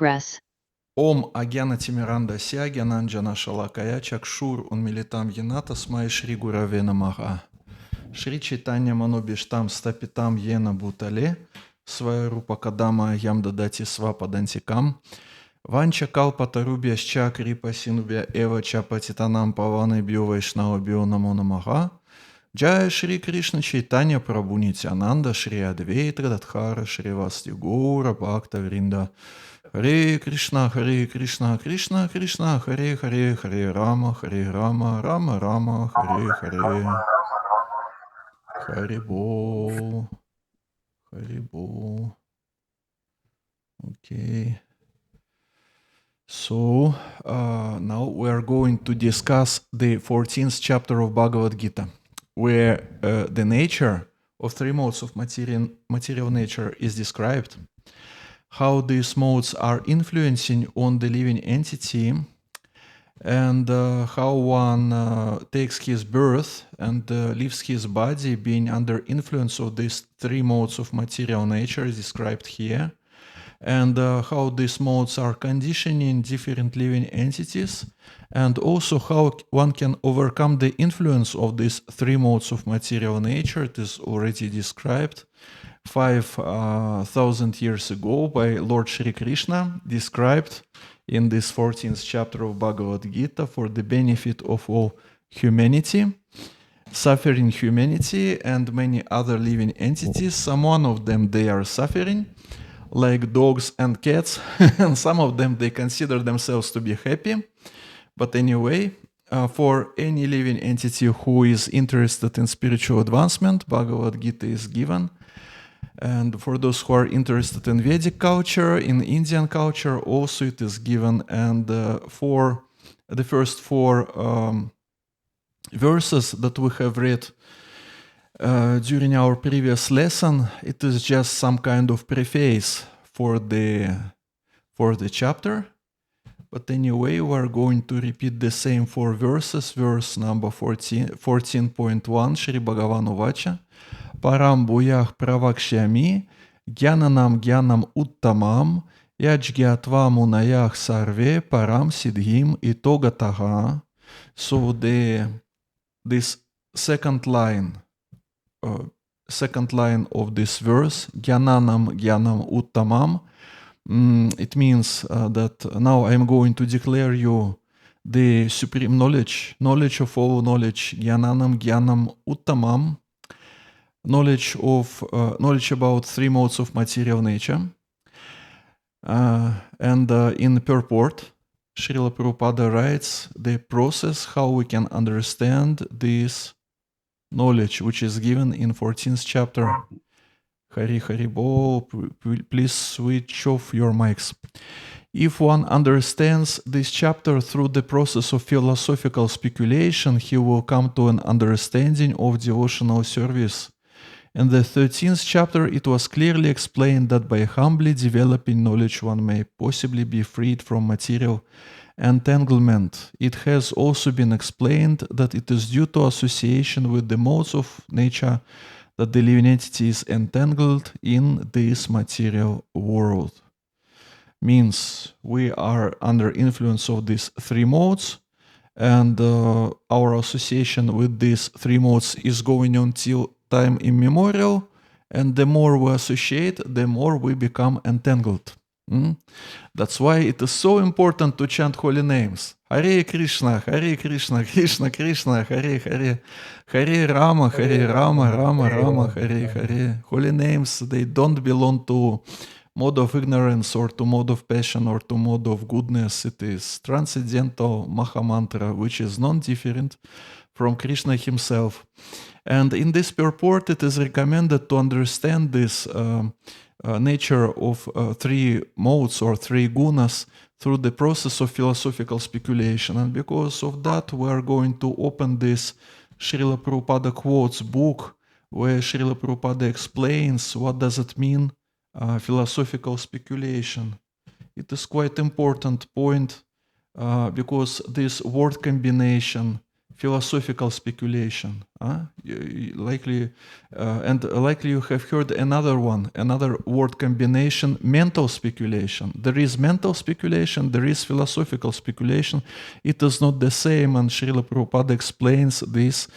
breath. Om Agyana Timiranda Syagananjana Shalakaya Chakshur Unmilitam Yenata Smai Shri Gurave Namaha. Shri Chaitanya Manobishtam Stapitam Yena Bhutale Svaya Rupa Kadama Yam Dadati Svapadantikam Vancha Kalpatarubhyascha Kripa Sinubhya Eva Chapatitanam Pavane Bhyo Vaishnava Bhyo Namo Namaha. Jaya Shri Krishna Chaitanya Prabhu Nityananda Shri Advaita Gadadhara Shri Vasti Gaura Bhakta Vrinda. Hare Krishna, Krishna Krishna, Hare Hare, Hare Rama, Rama Rama, Hare Hare. Hare Bo. Okay. So now we are going to discuss the 14th chapter of Bhagavad Gita, where the nature of three modes of material nature is described, how these modes are influencing on the living entity, and how one takes his birth and leaves his body being under influence of these three modes of material nature is described here, and how these modes are conditioning different living entities, and also how one can overcome the influence of these three modes of material nature. It is already described 5,000 years ago by Lord Shri Krishna, described in this 14th chapter of Bhagavad Gita for the benefit of all humanity, suffering humanity, and many other living entities. Some one of them, they are suffering, like dogs and cats, and some of them, they consider themselves to be happy. But anyway, for any living entity who is interested in spiritual advancement, Bhagavad Gita is given. And for those who are interested in Vedic culture, in Indian culture, also it is given. And for the first four verses that we have read during our previous lesson, it is just some kind of preface for the chapter. But anyway, we are going to repeat the same four verses. Verse number 14.1, Shri Bhagavan Uvacha. Param bhuyah pravakshami gyananam gyanam uttamam yajgyatva munayah sarve param siddhim itogataha. So this second line of this verse, gyananam gyanam uttamam, it means that now I am going to declare you the supreme knowledge of all knowledge, gyananam gyanam uttamam, knowledge about three modes of material nature. And in purport, Srila Prabhupada writes the process how we can understand this knowledge, which is given in 14th chapter. Hari Bol, please switch off your mics. If one understands this chapter through the process of philosophical speculation, he will come to an understanding of devotional service. In the 13th chapter, it was clearly explained that by humbly developing knowledge, one may possibly be freed from material entanglement. It has also been explained that it is due to association with the modes of nature that the living entity is entangled in this material world. Means we are under influence of these three modes, and our association with these three modes is going on till time immemorial, and the more we associate, the more we become entangled. That's why it is so important to chant holy names. Hare Krishna, Krishna Krishna, Hare Hare, Hare Rama, Rama Rama, Hare Hare. Holy names, they don't belong to mode of ignorance or to mode of passion or to mode of goodness. It is transcendental Mahamantra, which is non-different from Krishna himself. And in this purport, it is recommended to understand this nature of three modes or three gunas through the process of philosophical speculation. And because of that, we are going to open this Srila Prabhupada quotes book, where Srila Prabhupada explains what does it mean philosophical speculation. It is quite important point because this word combination, philosophical speculation. Likely you have heard another word combination, mental speculation. There is mental speculation, there is philosophical speculation. It is not the same, and Srila Prabhupada explains this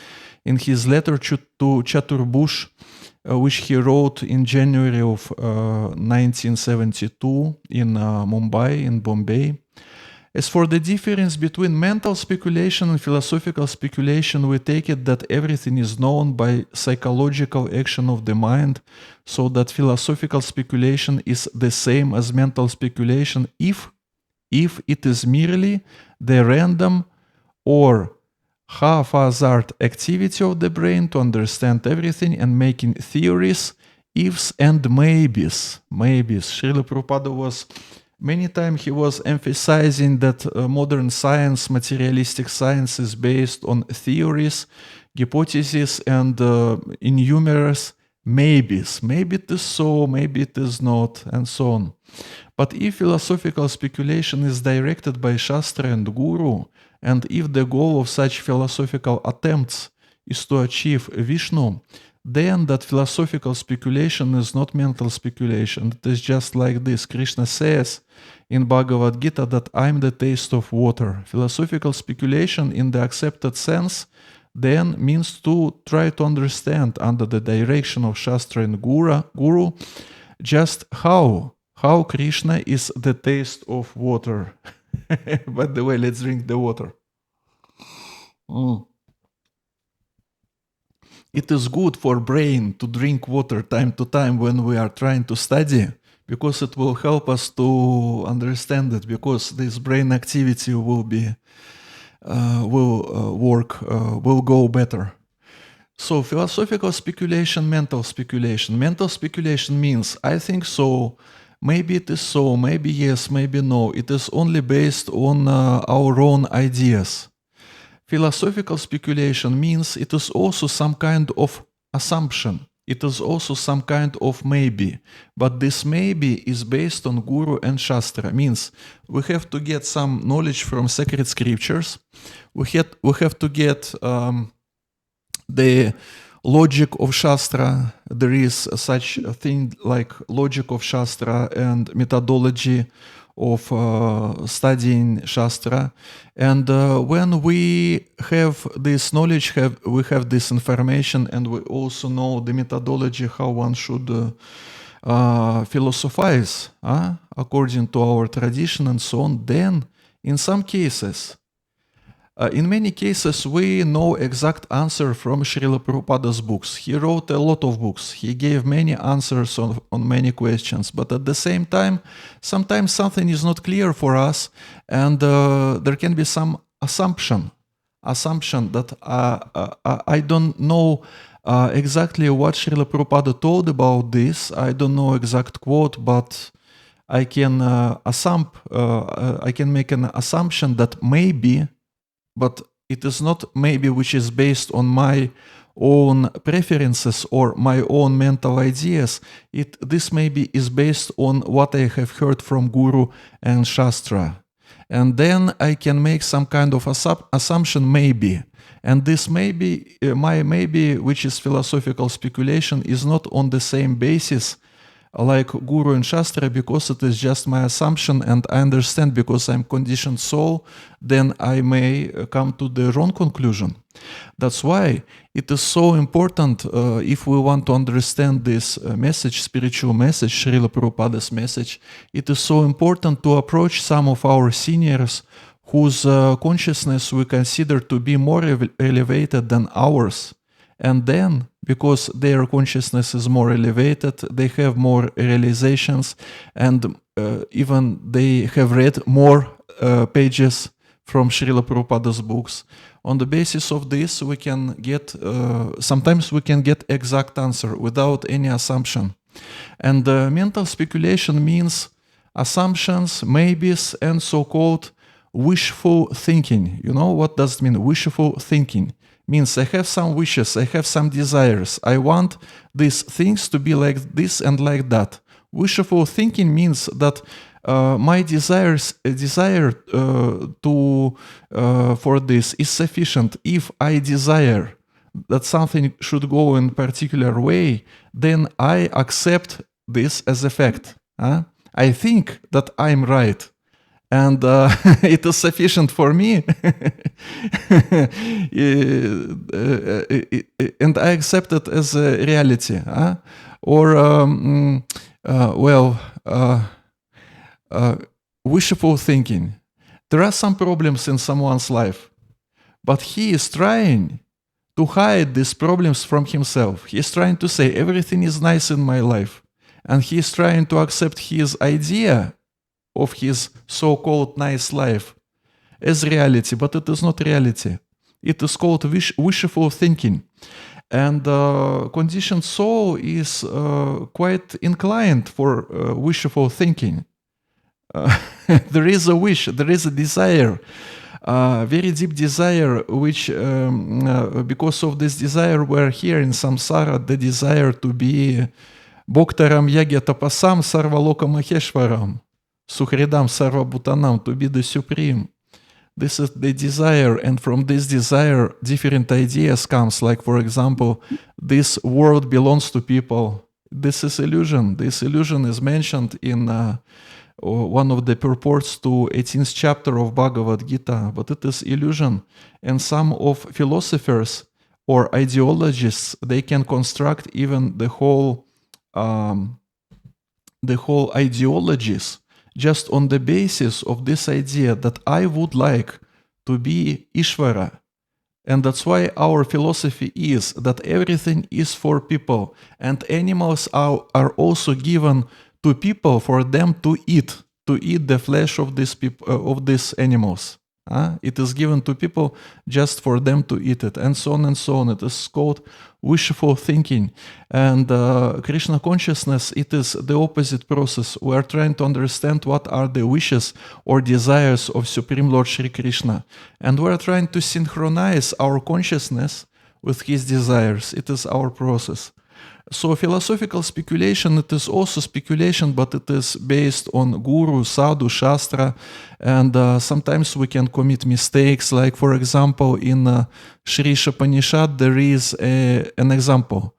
in his letter to Chaturbush, which he wrote in January of 1972 in Mumbai, in Bombay. As for the difference between mental speculation and philosophical speculation, we take it that everything is known by psychological action of the mind, so that philosophical speculation is the same as mental speculation if it is merely the random or haphazard activity of the brain to understand everything and making theories, ifs and maybes. Srila Prabhupada was many times he was emphasizing that modern science, materialistic science, is based on theories, hypotheses, and numerous maybes. Maybe it is so, maybe it is not, and so on. But if philosophical speculation is directed by Shastra and Guru, and if the goal of such philosophical attempts is to achieve Vishnu, then that philosophical speculation is not mental speculation. It is just like this. Krishna says in Bhagavad Gita that I am the taste of water. Philosophical speculation in the accepted sense then means to try to understand under the direction of Shastra and Guru just how Krishna is the taste of water. By the way, let's drink the water. It is good for brain to drink water time to time when we are trying to study, because it will help us to understand it, because this brain activity will go better. So philosophical speculation, mental speculation. Mental speculation means I think so, maybe it is so, maybe yes, maybe no. It is only based on our own ideas. Philosophical speculation means it is also some kind of assumption. It is also some kind of maybe. But this maybe is based on Guru and Shastra. Means we have to get some knowledge from sacred scriptures. We have to get the logic of Shastra. There is such a thing like logic of Shastra and methodology of studying Shastra. And when we have this knowledge, we have this information, and we also know the methodology, how one should philosophize according to our tradition and so on, then in some cases, in many cases, we know exact answer from Srila Prabhupada's books. He wrote a lot of books. He gave many answers on many questions. But at the same time, sometimes something is not clear for us, and there can be some assumption that I don't know exactly what Srila Prabhupada told about this. I don't know exact quote, but I can make an assumption that maybe. But it is not maybe which is based on my own preferences or my own mental ideas. This maybe is based on what I have heard from Guru and Shastra. And then I can make some kind of assumption maybe. And this maybe, my maybe, which is philosophical speculation, is not on the same basis like Guru and Shastra, because it is just my assumption, and I understand because I'm conditioned soul, then I may come to the wrong conclusion. That's why it is so important, if we want to understand this message, spiritual message, Srila Prabhupada's message, it is so important to approach some of our seniors whose consciousness we consider to be more elevated than ours. And then, because their consciousness is more elevated, they have more realizations, and even they have read more pages from Srila Prabhupada's books. On the basis of this, we can get, sometimes we can get exact answer without any assumption. And mental speculation means assumptions, maybes, and so-called wishful thinking. You know what does it mean, wishful thinking? Means I have some wishes, I have some desires, I want these things to be like this and like that. Wishful thinking means that my desire to for this is sufficient. If I desire that something should go in a particular way, then I accept this as a fact. I think that I'm right, and it is sufficient for me, and I accept it as a reality. Or, wishful thinking. There are some problems in someone's life, but he is trying to hide these problems from himself. He is trying to say everything is nice in my life, and he is trying to accept his idea of his so-called nice life as reality, but it is not reality. It is called wishful thinking. And conditioned soul is quite inclined for wishful thinking. There is a wish, there is a desire, very deep desire, which because of this desire we're here in samsara, the desire to be Bhoktaram Yagya Tapasam Sarvaloka Maheshwaram, Suhridam Sarva Bhutanam, to be the supreme. This is the desire, and from this desire different ideas comes, like for example, this world belongs to people. This is illusion. This illusion is mentioned in one of the purports to 18th chapter of Bhagavad Gita, but it is illusion. And some of philosophers or ideologists, they can construct even the whole ideologies just on the basis of this idea that I would like to be Ishvara. And that's why our philosophy is that everything is for people, and animals are also given to people for them to eat the flesh of these animals. It is given to people just for them to eat it, and so on and so on. It is called wishful thinking. And Krishna consciousness, it is the opposite process. We are trying to understand what are the wishes or desires of Supreme Lord Shri Krishna. And we are trying to synchronize our consciousness with his desires. It is our process. So philosophical speculation, it is also speculation, but it is based on guru, sadhu, shastra, and sometimes we can commit mistakes. Like for example, in Shri Shapanishad, there is an example.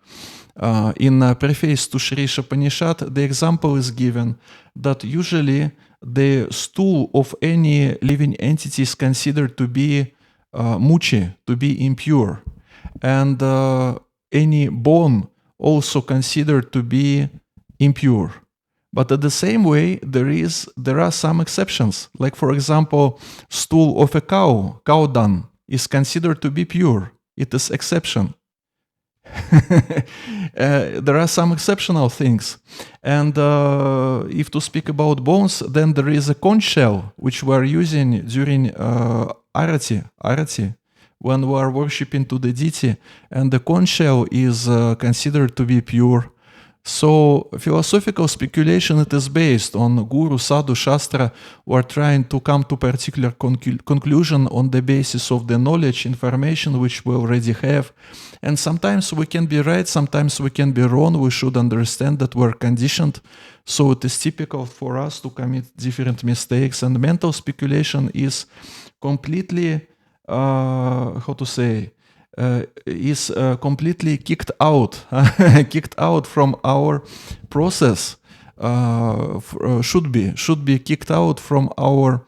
In preface to Shri Shapanishad, the example is given that usually the stool of any living entity is considered to be muchi, to be impure, and any bone also considered to be impure. But at the same way, there are some exceptions. Like for example, stool of a cow dung, is considered to be pure. It is exception. There are some exceptional things. And if to speak about bones, then there is a conch shell, which we are using during arati, when we are worshipping to the deity, and the conch shell is considered to be pure. So philosophical speculation, it is based on guru, sadhu, shastra, who are trying to come to particular conclusion on the basis of the knowledge, information which we already have. And sometimes we can be right, sometimes we can be wrong. We should understand that we're conditioned. So it is typical for us to commit different mistakes. And mental speculation is completely is completely kicked out, kicked out from our process. Should be kicked out from our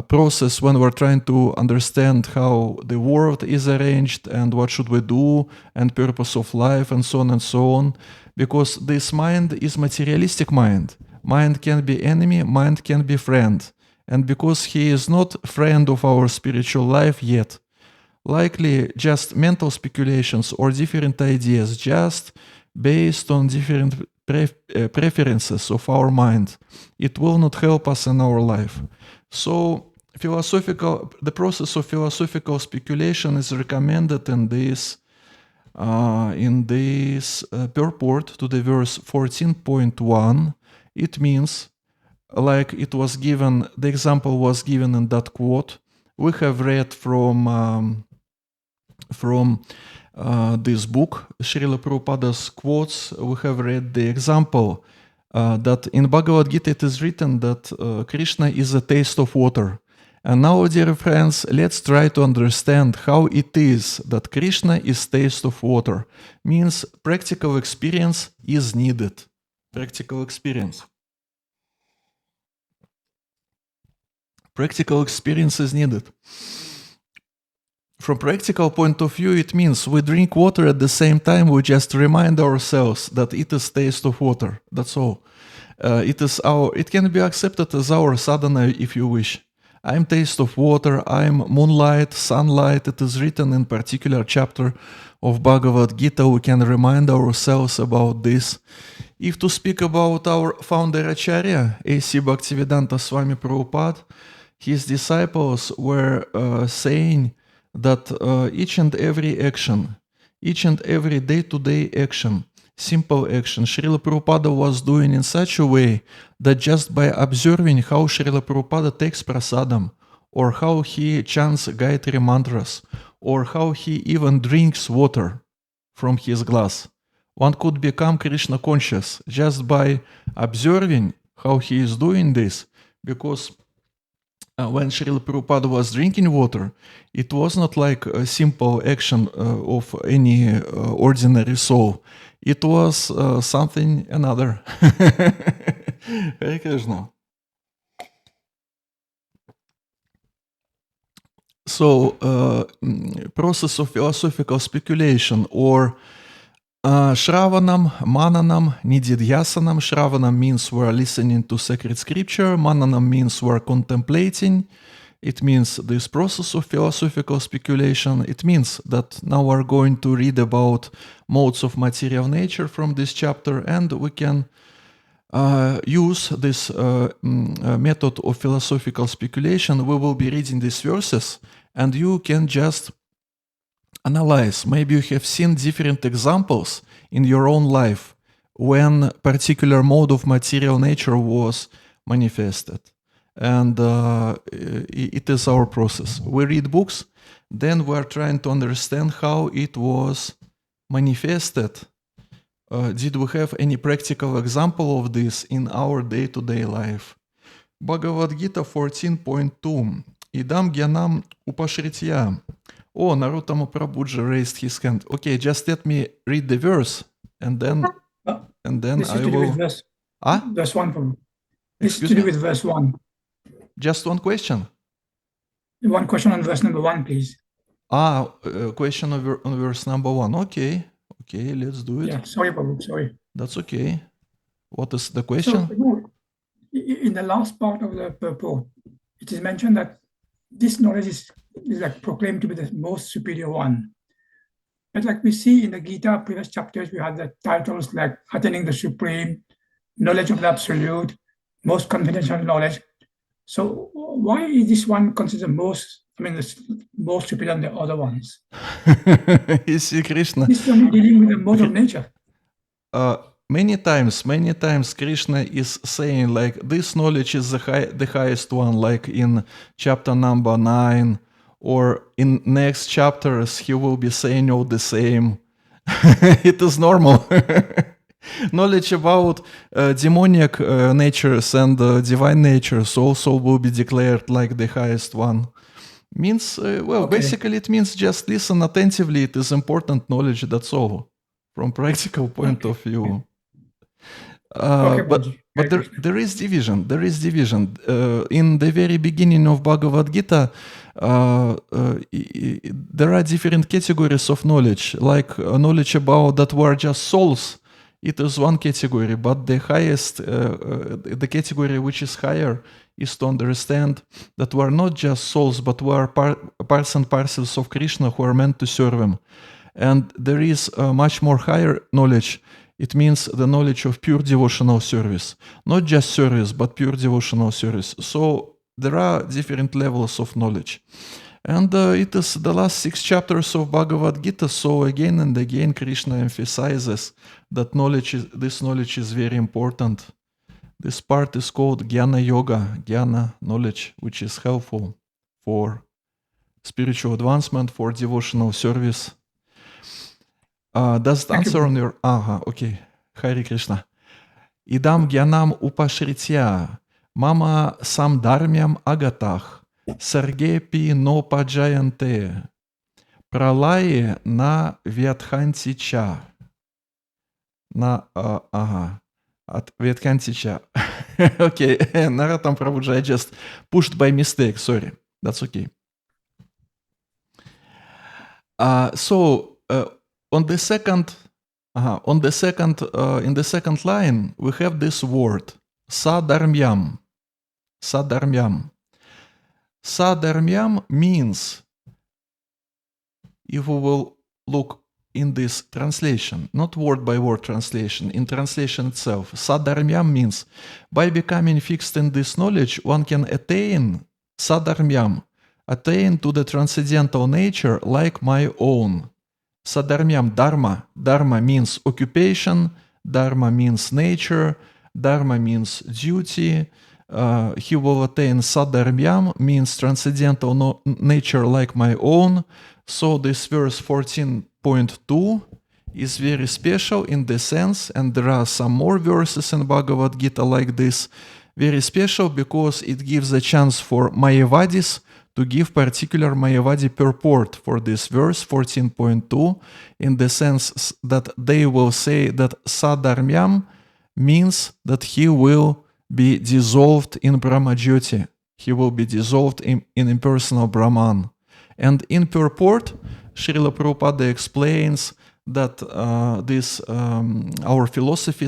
process when we're trying to understand how the world is arranged and what should we do and purpose of life and so on and so on. Because this mind is materialistic mind. Mind can be enemy, mind can be friend. And because he is not friend of our spiritual life yet, likely just mental speculations or different ideas just based on different preferences of our mind, it will not help us in our life. So the process of philosophical speculation is recommended in this purport to the verse 14.1. It means, like it was given, the example was given in that quote. We have read from this book, Srila Prabhupada's quotes. We have read the example that in Bhagavad Gita it is written that Krishna is a taste of water. And now, dear friends, let's try to understand how it is that Krishna is taste of water. Means practical experience is needed. Practical experience. Practical experience is needed. From practical point of view, it means we drink water at the same time, we just remind ourselves that it is taste of water. That's all. It can be accepted as our sadhana if you wish. I'm taste of water, I'm moonlight, sunlight. It is written in particular chapter of Bhagavad Gita. We can remind ourselves about this. If to speak about our founder Acharya, A.C. Bhaktivedanta Swami Prabhupada, his disciples were saying that each and every action, each and every day-to-day action, simple action, Srila Prabhupada was doing in such a way that just by observing how Srila Prabhupada takes prasadam, or how he chants Gayatri mantras, or how he even drinks water from his glass, one could become Krishna conscious just by observing how he is doing this, because when Srila Prabhupada was drinking water, it was not like a simple action of any ordinary soul. It was something another. Hare Krishna. So, process of philosophical speculation or Shravanam, Mananam, Nididhyasanam. Shravanam means we're listening to sacred scripture. Mananam means we're contemplating. It means this process of philosophical speculation. It means that now we're going to read about modes of material nature from this chapter, and we can use this method of philosophical speculation. We will be reading these verses, and you can just analyze. Maybe you have seen different examples in your own life when particular mode of material nature was manifested. And it is our process. We read books, then we are trying to understand how it was manifested. Did we have any practical example of this in our day-to-day life? Bhagavad Gita 14.2. Idam gyanam upashritya. Oh, Narottama Prabhuji raised his hand. Okay, just let me read the verse, and then this I is to do will. with verse 1 from. This is to do with verse 1. Just one question. One question on verse number 1, please. Question on verse number 1. Okay, let's do it. Yeah, sorry, Prabhu, sorry. That's okay. What is the question? So, in the last part of the purport, it is mentioned that this knowledge is like proclaimed to be the most superior one. But like we see in the Gita previous chapters, we have the titles like attaining the supreme, knowledge of the absolute, most confidential knowledge. So why is this one considered most superior than the other ones? You see, Krishna. This is only dealing with the mode of nature. Many times Krishna is saying like this knowledge is the highest one, like in chapter number 9, or in next chapters he will be saying all the same. It is normal. Knowledge about demonic natures and divine natures also will be declared like the highest one. Means, basically it means just listen attentively. It is important knowledge, that's all, from practical point of view. But there is division. In the very beginning of Bhagavad Gita, there are different categories of knowledge, like knowledge about that we are just souls. It is one category, but the highest, the category which is higher is to understand that we are not just souls, but we are parts and parcels of Krishna who are meant to serve him. And there is a much more higher knowledge. It means the knowledge of pure devotional service. Not just service, but pure devotional service. So there are different levels of knowledge. And it is the last 6 chapters of Bhagavad Gita. So again and again, Krishna emphasizes that this knowledge is very important. This part is called Jnana Yoga, Jnana knowledge, which is helpful for spiritual advancement, for devotional service. Does it answer on your... okay. Hare Krishna. Idam gyanam upashritya, mama samdharmyam agatach, sargepi no pajayante, pralaye na vyathanti cha. At vyathanti cha. Okay, Narottam Prabhuji, I just pushed by mistake, sorry. That's okay. In the second line, we have this word, sadharmyam. Sadharmyam. Sadharmyam means, if we will look in this translation, not word by word translation, in translation itself, sadharmyam means, by becoming fixed in this knowledge, one can attain sadharmyam, attain to the transcendental nature like my own. Sadharmyam, dharma. Dharma means occupation, dharma means nature, dharma means duty. He will attain sadharmyam, means transcendental nature like my own. So this verse 14.2 is very special in the sense, and there are some more verses in Bhagavad Gita like this, very special because it gives a chance for Mayavadis to give particular Mayavadi purport for this verse 14.2, in the sense that they will say that sadharmyam means that he will be dissolved in Brahmajyoti. He will be dissolved in impersonal Brahman. And in purport, Srila Prabhupada explains that our philosophy,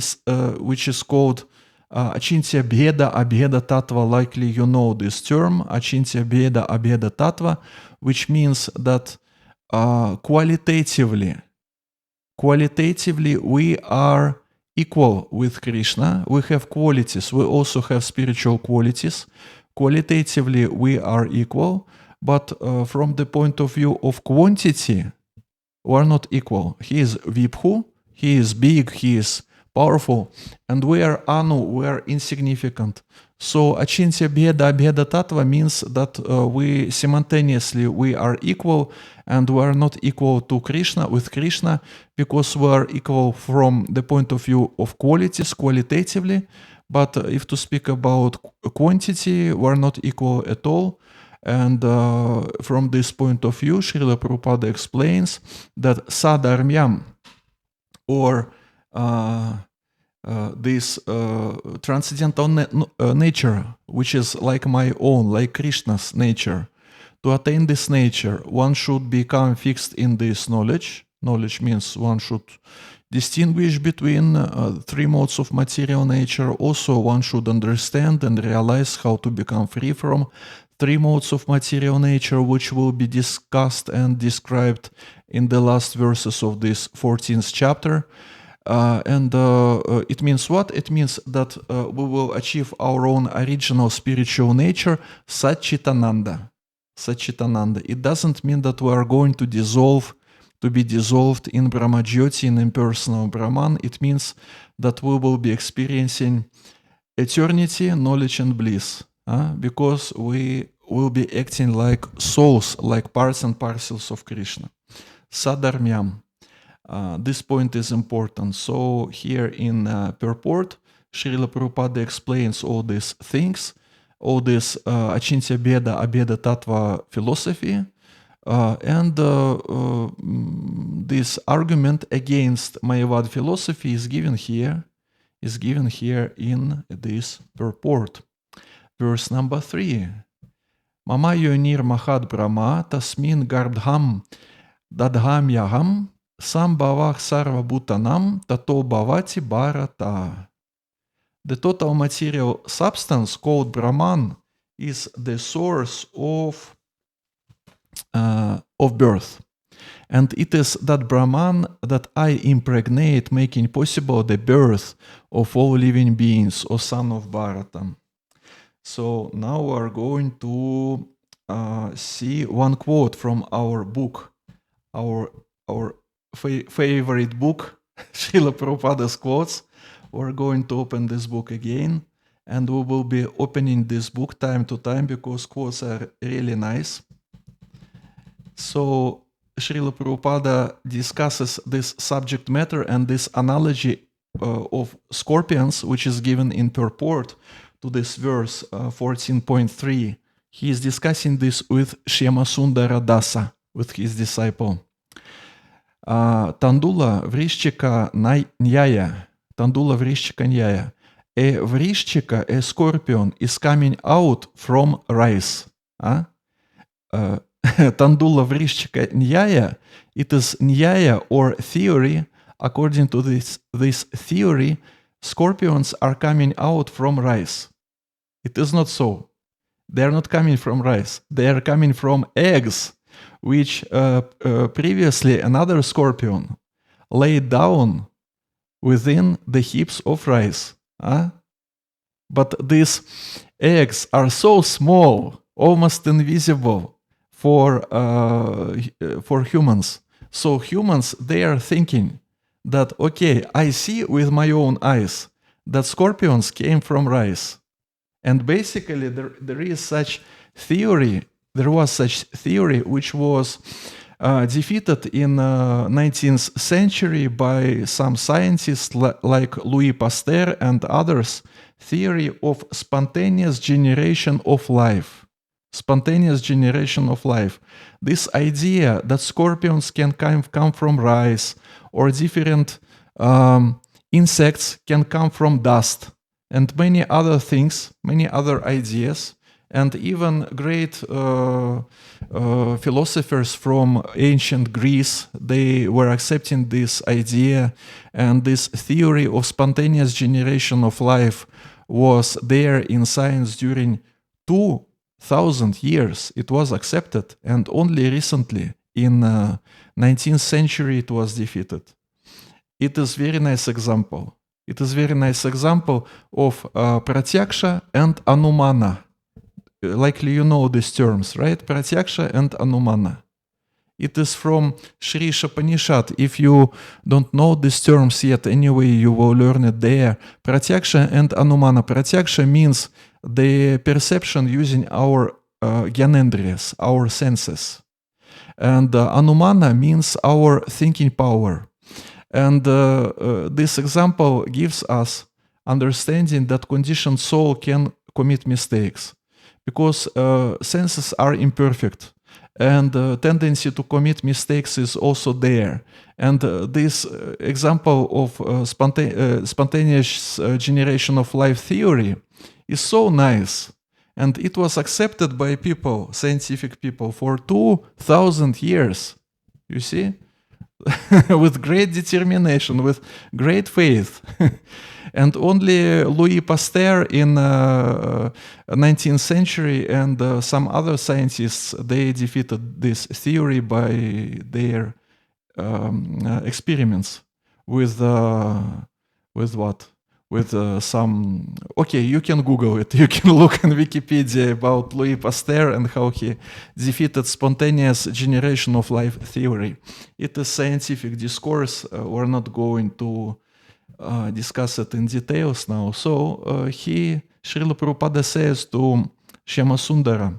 which is called Achintya Bheda Abheda Tattva, likely you know this term, Achintya Bheda Abheda Tattva, which means that qualitatively we are equal with Krishna. We have qualities. We also have spiritual qualities. Qualitatively, we are equal, but from the point of view of quantity, we are not equal. He is Vibhu, he is big, he is powerful, and we are Anu, we are insignificant. So Achintya Bheda Abheda Tattva means that we simultaneously we are equal, and we are not equal to Krishna, with Krishna, because we are equal from the point of view of qualities, qualitatively, but if to speak about quantity, we are not equal at all. And from this point of view, Srila Prabhupada explains that sadharmyam, or this transcendental nature, which is like my own, like Krishna's nature. To attain this nature, one should become fixed in this knowledge. Knowledge means one should distinguish between three modes of material nature. Also, one should understand and realize how to become free from three modes of material nature, which will be discussed and described in the last verses of this 14th chapter. It means what? It means that we will achieve our own original spiritual nature, Satchitananda. Satchitananda. It doesn't mean that we are going to be dissolved in Brahmajyoti, in impersonal Brahman. It means that we will be experiencing eternity, knowledge, and bliss, because we will be acting like souls, like parts and parcels of Krishna. Sadharmyam. This point is important. So here in purport, Srila Prabhupada explains all these things, all this Achintya Bheda Abheda Tattva philosophy, and this argument against Mayavad philosophy is given here in this purport. Verse number 3. Mama yonir mahad brahma tasmin garbdham dadham yaham Sambhavah sarva bhutanam tato bhavati bharata. The total material substance called Brahman is the source of birth. And it is that Brahman that I impregnate, making possible the birth of all living beings, O son of Bharata. So now we are going to see one quote from our book, our favorite book, Srila Prabhupada's quotes. We're going to open this book again, and we will be opening this book time to time because quotes are really nice. So Srila Prabhupada discusses this subject matter and this analogy of scorpions, which is given in purport to this verse 14.3, he is discussing this with Shyamasundara Dasa, with his disciple. Tandula vrishchika nyaya. Tandula vrishchika nyaya. A vrishchika, a scorpion, is coming out from rice. Tandula vrishchika nyaya. It is nyaya or theory. According to this theory, scorpions are coming out from rice. It is not so. They are not coming from rice. They are coming from eggs, which previously another scorpion laid down within the heaps of rice. But these eggs are so small, almost invisible for humans. So humans, they are thinking that, okay, I see with my own eyes that scorpions came from rice. And basically there is such theory, there was such theory which was defeated in 19th century by some scientists like Louis Pasteur and others, theory of spontaneous generation of life. Spontaneous generation of life. This idea that scorpions can come from rice, or different insects can come from dust, and many other things, many other ideas, and even great philosophers from ancient Greece, they were accepting this idea, and this theory of spontaneous generation of life was there in science during 2000 years. It was accepted, and only recently, in 19th century, it was defeated. It is very nice example. It is very nice example of pratyaksha and anumana. Likely you know these terms, right? Pratyaksha and anumana. It is from Sri Shapanishad. If you don't know these terms yet, anyway, you will learn it there. Pratyaksha and anumana. Pratyaksha means the perception using our gyanendriyas, our senses. And anumana means our thinking power. And this example gives us understanding that conditioned soul can commit mistakes, because senses are imperfect, and tendency to commit mistakes is also there. And this example of spontaneous generation of life theory is so nice, and it was accepted by people, scientific people, for 2000 years, you see? With great determination, with great faith. And only Louis Pasteur in 19th century and some other scientists, they defeated this theory by their experiments with what? With some... Okay, you can Google it. You can look on Wikipedia about Louis Pasteur and how he defeated spontaneous generation of life theory. It is scientific discourse. We're not going to discuss it in details now. So Srila Prabhupada says to Shyamasundara,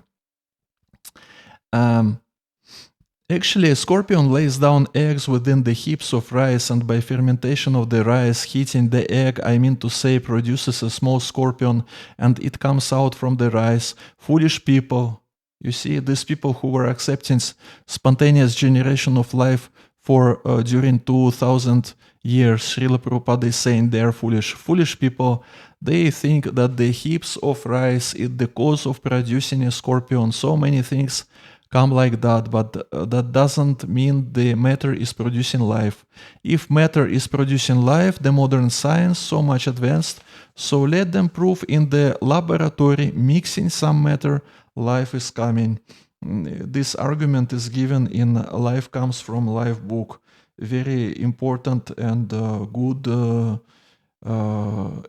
actually, a scorpion lays down eggs within the heaps of rice, and by fermentation of the rice, heating the egg, I mean to say, produces a small scorpion, and it comes out from the rice. Foolish people, you see, these people who were accepting spontaneous generation of life for during 2000 years, Srila Prabhupada is saying they are foolish. Foolish people, they think that the heaps of rice is the cause of producing a scorpion. So many things come like that, but that doesn't mean the matter is producing life. If matter is producing life, the modern science so much advanced, so let them prove in the laboratory, mixing some matter, life is coming. This argument is given in Life Comes from Life book. Very important and good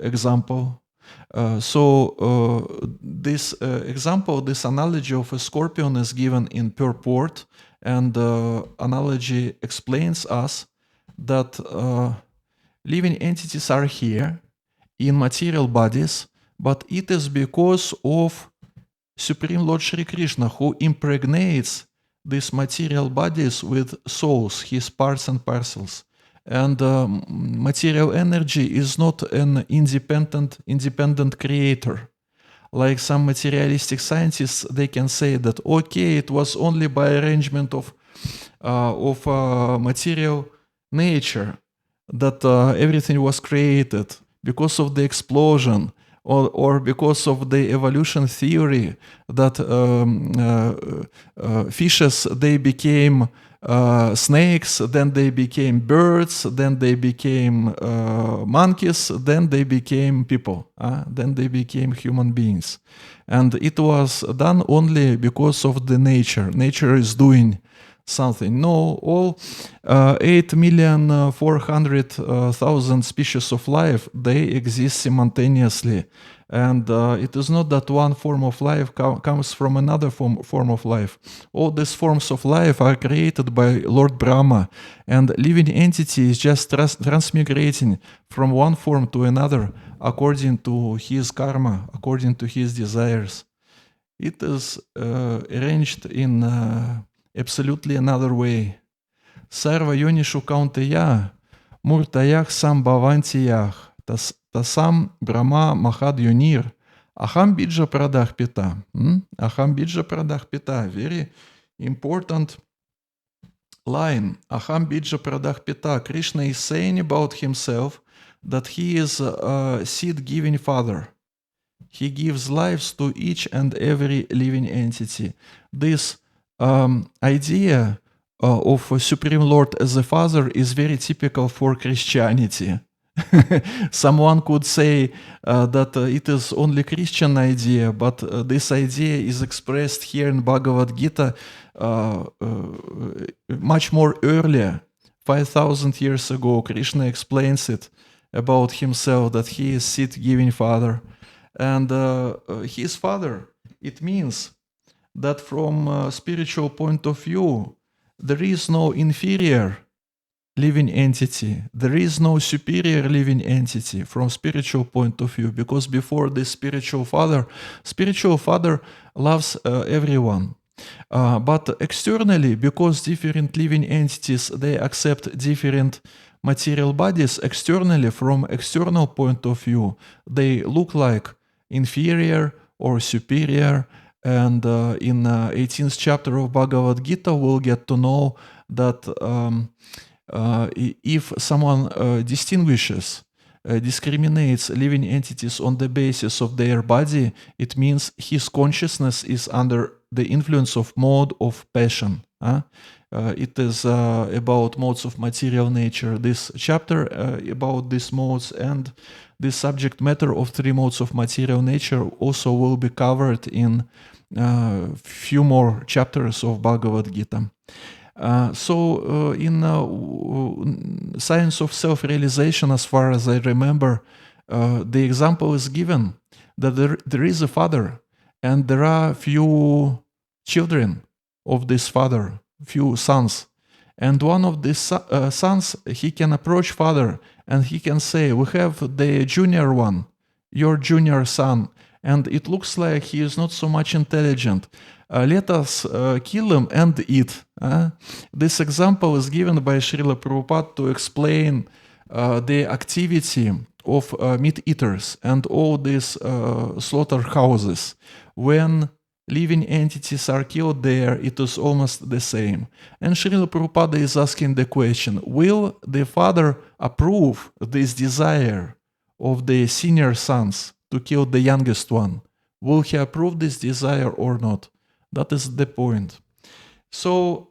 example. This example, this analogy of a scorpion is given in purport, and the analogy explains us that living entities are here in material bodies, but it is because of Supreme Lord Shri Krishna who impregnates these material bodies with souls, his parts and parcels. And material energy is not an independent creator. Like some materialistic scientists, they can say that okay, it was only by arrangement of material nature that everything was created because of the explosion, or because of the evolution theory that fishes, they became snakes, then they became birds, then they became monkeys, then they became people, then they became human beings. And it was done only because of the nature. Nature is doing something. No, all 8,400,000 species of life, they exist simultaneously. And it is not that one form of life comes from another form of life. All these forms of life are created by Lord Brahma, and living entity is just transmigrating from one form to another according to his karma, according to his desires. It is arranged in absolutely another way. Sarva yonishu kaunteya, murtaях sambhavantiyah, tasam brahma mahad yonir, aham bija pradach pita. Aham bija pradach pita, very important line. Aham bija pradach pita. Krishna is saying about himself that he is a seed-giving father. He gives lives to each and every living entity. This idea of a Supreme Lord as a father is very typical for Christianity. Someone could say that it is only Christian idea, but this idea is expressed here in Bhagavad Gita much more earlier. 5,000 years ago, Krishna explains it about himself, that he is seed-giving father. And his father, it means that from a spiritual point of view, there is no inferior living entity. There is no superior living entity from spiritual point of view, because before this spiritual father loves everyone. But externally, because different living entities, they accept different material bodies, externally, from external point of view, they look like inferior or superior. And in 18th chapter of Bhagavad Gita, we'll get to know that if someone discriminates living entities on the basis of their body, it means his consciousness is under the influence of mode of passion. It is about modes of material nature. This chapter about these modes and the subject matter of three modes of material nature also will be covered in few more chapters of Bhagavad Gita. So in Science of Self-Realization, as far as I remember, the example is given that there is a father and there are few children of this father, few sons. And one of these sons, he can approach father and he can say, we have the junior one, your junior son, and it looks like he is not so much intelligent. Let us kill him and eat. This example is given by Srila Prabhupada to explain the activity of meat eaters and all these slaughterhouses. When living entities are killed there, it is almost the same. And Srila Prabhupada is asking the question, will the father approve this desire of the senior sons to kill the youngest one? Will he approve this desire or not? That is the point. So,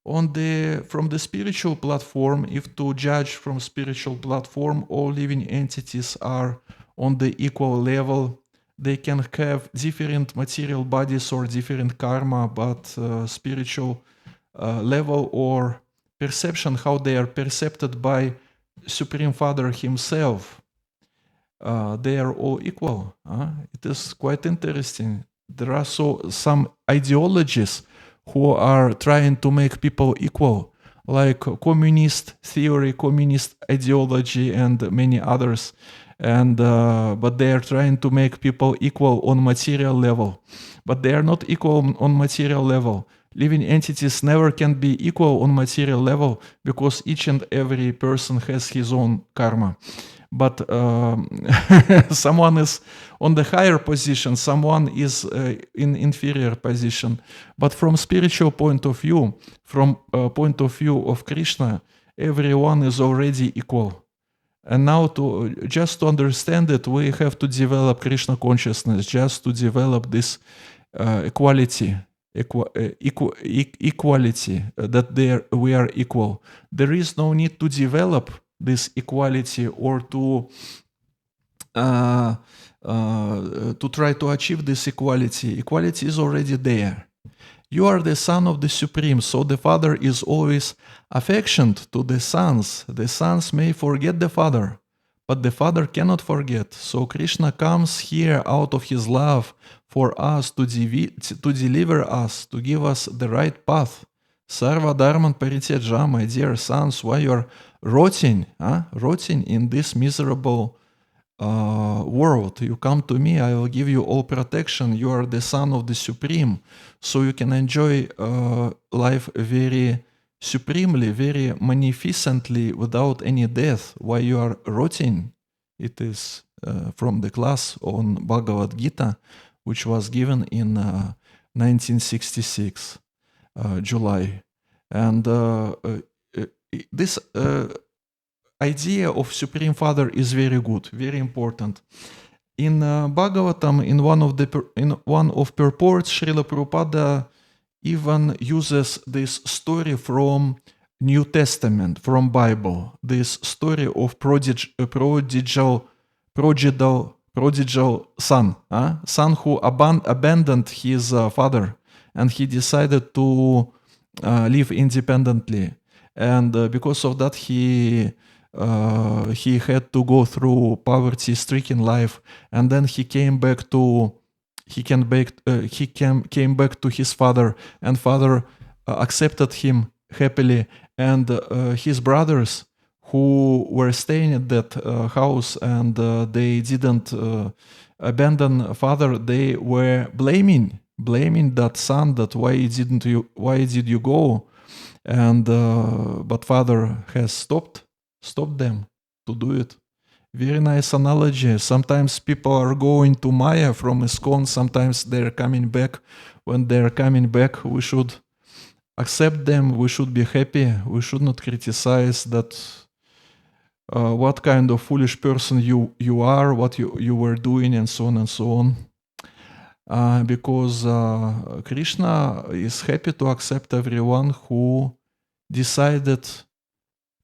from the spiritual platform, if to judge from spiritual platform, all living entities are on the equal level. They can have different material bodies or different karma, but spiritual level or perception, how they are perceived by Supreme Father himself, they are all equal. It is quite interesting. There are some ideologies who are trying to make people equal, like communist theory, communist ideology, and many others. And but they are trying to make people equal on material level. But they are not equal on material level. living entities never can be equal on material level because each and every person has his own karma. But someone is on the higher position, someone is in inferior position. But from spiritual point of view, from point of view of Krishna, everyone is already equal. And now just to understand it, we have to develop Krishna consciousness, just to develop this equality, that we are equal. There is no need to develop this equality or to try to achieve this equality. Equality is already there. You are the son of the Supreme, so the Father is always affectionate to the sons. The sons may forget the Father, but the Father cannot forget. So Krishna comes here out of his love for us to deliver us, to give us the right path. Sarva Dharman Parityaja, my dear sons, why you are rotting in this miserable world. You come to me, I will give you all protection. You are the son of the Supreme, so you can enjoy life very supremely, very magnificently, without any death. Why you are rotting? It is from the class on Bhagavad Gita, which was given in 1966, July. And this idea of Supreme Father is very good, very important. In Bhagavatam, in one of purports, Srila Prabhupada even uses this story from New Testament, from Bible. This story of prodigal son, son who abandoned his father, and he decided to live independently. And because of that, he had to go through poverty-stricken life, and then he came back to his father, and father accepted him happily. And his brothers who were staying at that house and they didn't abandon father, they were blaming that son, that why did you go? And but father has stopped them to do it. Very nice analogy. Sometimes people are going to Maya from ISKCON, sometimes they're coming back. When they're coming back, we should accept them, we should be happy, we should not criticize that what kind of foolish person you are, what you were doing, and so on and so on. Because Krishna is happy to accept everyone who decided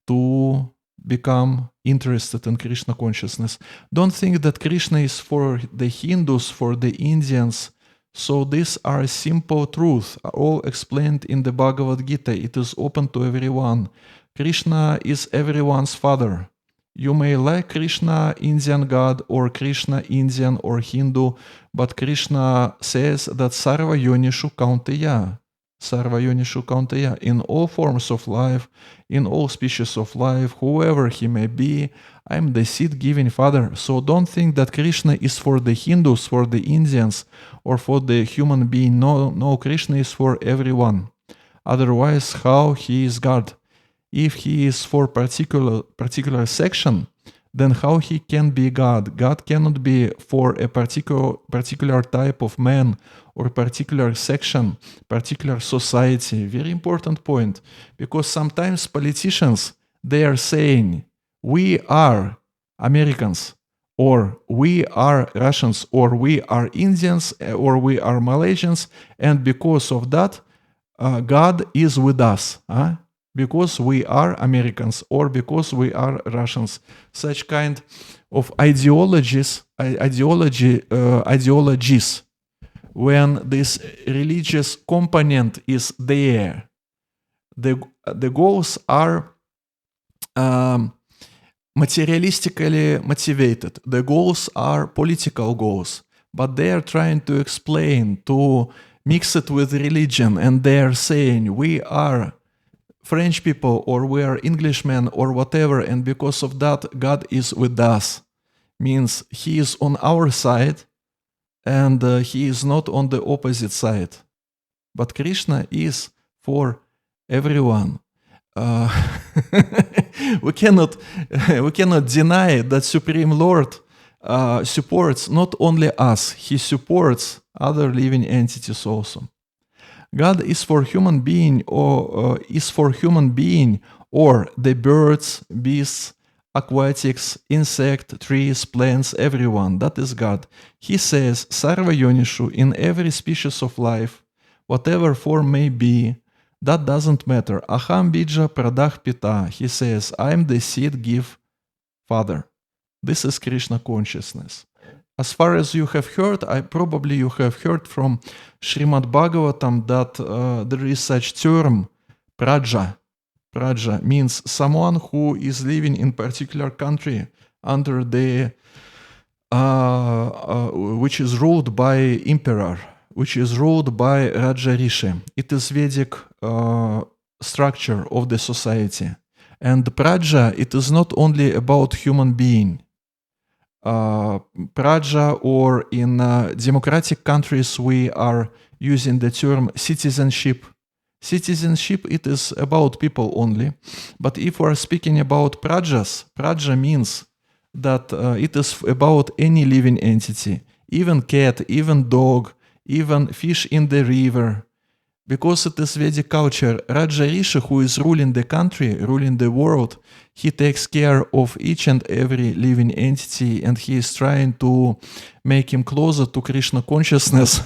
to become interested in Krishna consciousness. Don't think that Krishna is for the Hindus, for the Indians. So these are simple truths, all explained in the Bhagavad Gita. It is open to everyone. Krishna is everyone's father. You may like Krishna, Indian God, or Krishna, Indian or Hindu, but Krishna says that Sarva Yonishu Kaunteya. Sarva Yonishu Kaunteya. In all forms of life, in all species of life, whoever he may be, I am the seed-giving father. So don't think that Krishna is for the Hindus, for the Indians, or for the human being. No, Krishna is for everyone. Otherwise, how he is God? If he is for particular section, then how he can be God? God cannot be for a particular type of man or particular section, particular society. Very important point, because sometimes politicians, they are saying, we are Americans, or we are Russians, or we are Indians, or we are Malaysians, and because of that, God is with us. Because we are Americans, or because we are Russians. Such kind of ideologies, when this religious component is there, the goals are materialistically motivated. The goals are political goals, but they are trying to explain, to mix it with religion, and they are saying, we are French people, or we are Englishmen, or whatever, and because of that, God is with us. Means he is on our side, and he is not on the opposite side. but Krishna is for everyone. We cannot deny that Supreme Lord supports not only us, he supports other living entities also. God is for human being or the birds, beasts, aquatics, insect, trees, plants, everyone. That is God. He says, Sarva Yonishu, in every species of life, whatever form may be, that doesn't matter. Aham bija pradach pita. He says, I am the seed give Father. This is Krishna consciousness. As far as you have heard, you have heard from Srimad Bhagavatam that there is such term, praja. Praja means someone who is living in particular country under the which is ruled by emperor, which is ruled by Raja Rishi. It is Vedic structure of the society. And praja, it is not only about human being. Praja, or in democratic countries, we are using the term citizenship. Citizenship, it is about people only. But if we are speaking about prajas, praja means that it is about any living entity, even cat, even dog, even fish in the river. Because it is Vedic culture, Raja Rishi, who is ruling the country, ruling the world, he takes care of each and every living entity, and he is trying to make him closer to Krishna consciousness.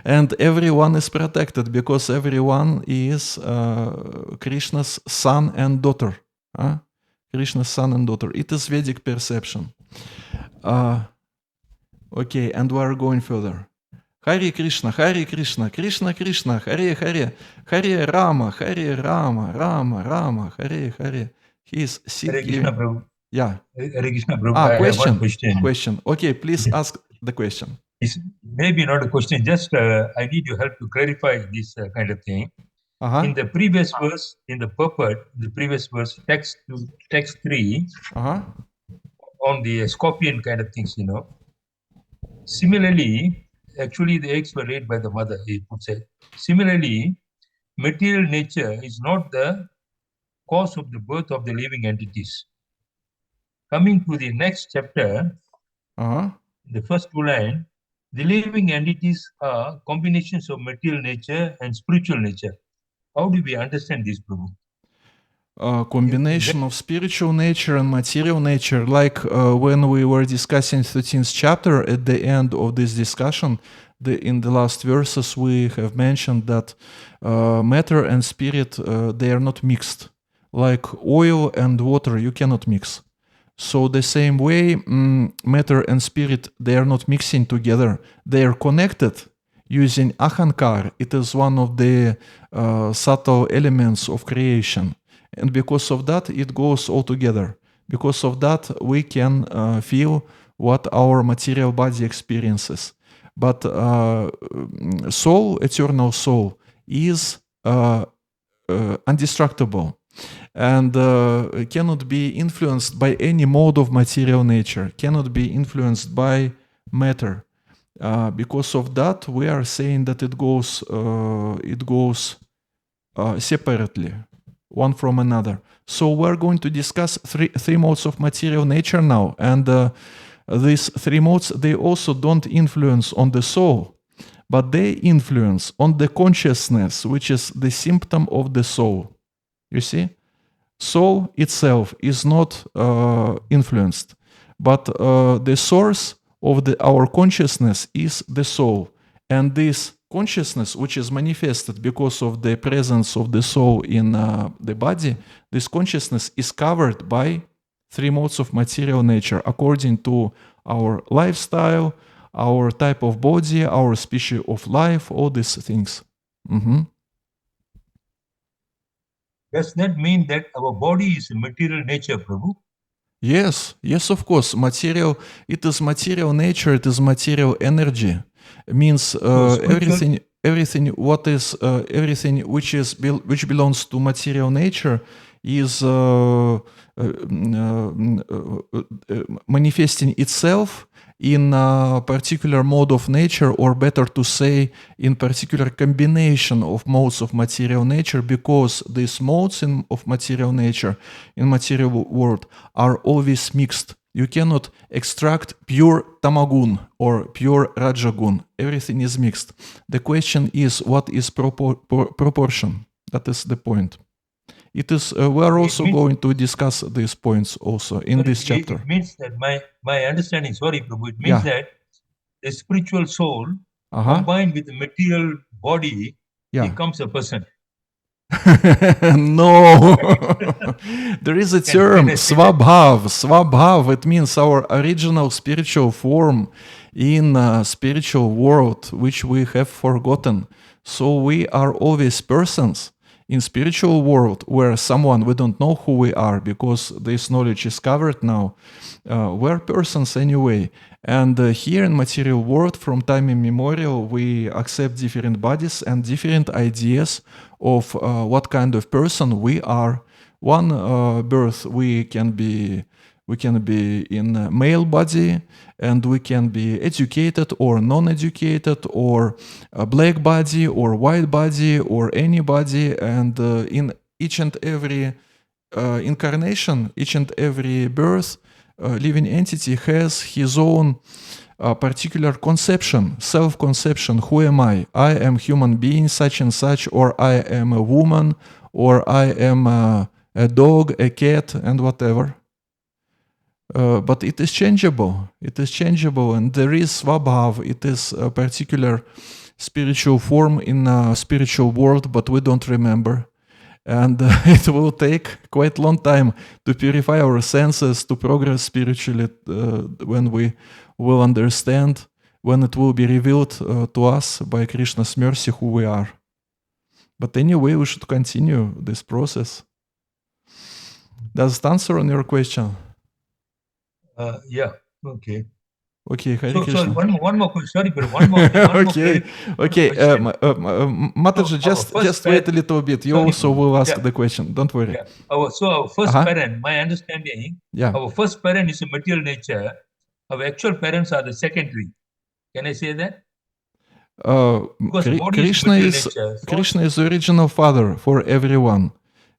And everyone is protected because everyone is Krishna's son and daughter. Krishna's son and daughter. It is Vedic perception. Okay, and we are going further. Hare Krishna, Krishna Krishna, Hare Hare, Hare Rama, Rama Rama, Hare. He is Hare Krishna, Prabhu. Yeah. Hare Krishna, Prabhu. I have one question. Okay, please ask the question. It's maybe not a question, just I need your help to clarify this kind of thing. In the previous verse, in the purport, the previous verse, text 3, on the scorpion kind of things, Similarly, actually the eggs were laid by the mother, he would say. Similarly, material nature is not the cause of the birth of the living entities. Coming to the next chapter, the first 2 lines, the living entities are combinations of material nature and spiritual nature. How do we understand this, Prabhu? Combination of spiritual nature and material nature, like when we were discussing 13th chapter, at the end of this discussion, in the last verses, we have mentioned that matter and spirit, they are not mixed. Like oil and water, you cannot mix. So the same way, matter and spirit, they are not mixing together. They are connected using ahankar. It is one of the subtle elements of creation. And because of that, it goes all together. Because of that, we can feel what our material body experiences. But soul, eternal soul, is indestructible and cannot be influenced by any mode of material nature, cannot be influenced by matter. Because of that, we are saying that it goes separately, one from another. So we're going to discuss three modes of material nature now, and these 3 modes, they also don't influence on the soul, but they influence on the consciousness, which is the symptom of the soul. You see? Soul itself is not influenced, but the source of our consciousness is the soul. And this consciousness, which is manifested because of the presence of the soul in the body, this consciousness is covered by 3 modes of material nature, according to our lifestyle, our type of body, our species of life, all these things. Does that mean that our body is a material nature, Prabhu? Yes, of course. Material, it is material nature, it is material energy. It means everything which belongs to material nature is manifesting itself in a particular mode of nature, or better to say, in particular combination of modes of material nature, because these modes of material nature in material world are always mixed. You cannot extract pure tamagun or pure rajagun. Everything is mixed. The question is, what is proportion? That is the point. It is. We are also going to discuss these points also in this chapter. It means that my understanding, sorry, Prabhu, it means that the spiritual soul combined with the material body becomes a person. No, there is a term, swabhav. Swabhav, it means our original spiritual form in spiritual world, which we have forgotten. So we are always persons in spiritual world, where someone, we don't know who we are because this knowledge is covered now. We're persons anyway. And here in material world, from time immemorial, we accept different bodies and different ideas of what kind of person we are. One birth, we can be in a male body, and we can be educated or non-educated, or a black body or white body or any body. And in each and every incarnation, each and every birth, living entity has his own particular conception, self-conception. Who am I? I am human being such and such, or I am a woman, or I am a dog, a cat, and whatever. But it is changeable. It is changeable, and there is swabhav. It is a particular spiritual form in a spiritual world, but we don't remember. And it will take quite a long time to purify our senses, to progress spiritually, when we will understand, when it will be revealed to us by Krishna's mercy who we are. But anyway, we should continue this process. Does it answer on your question? Yeah, okay. Okay, Hare So, Krishna. one more question. Sorry, but one more. Okay. Mataji, just wait a little bit. You also will ask the question. Don't worry. Yeah. Our first parent, my understanding, our first parent is a material nature. Our actual parents are the secondary. Can I say that? Krishna is the original father for everyone.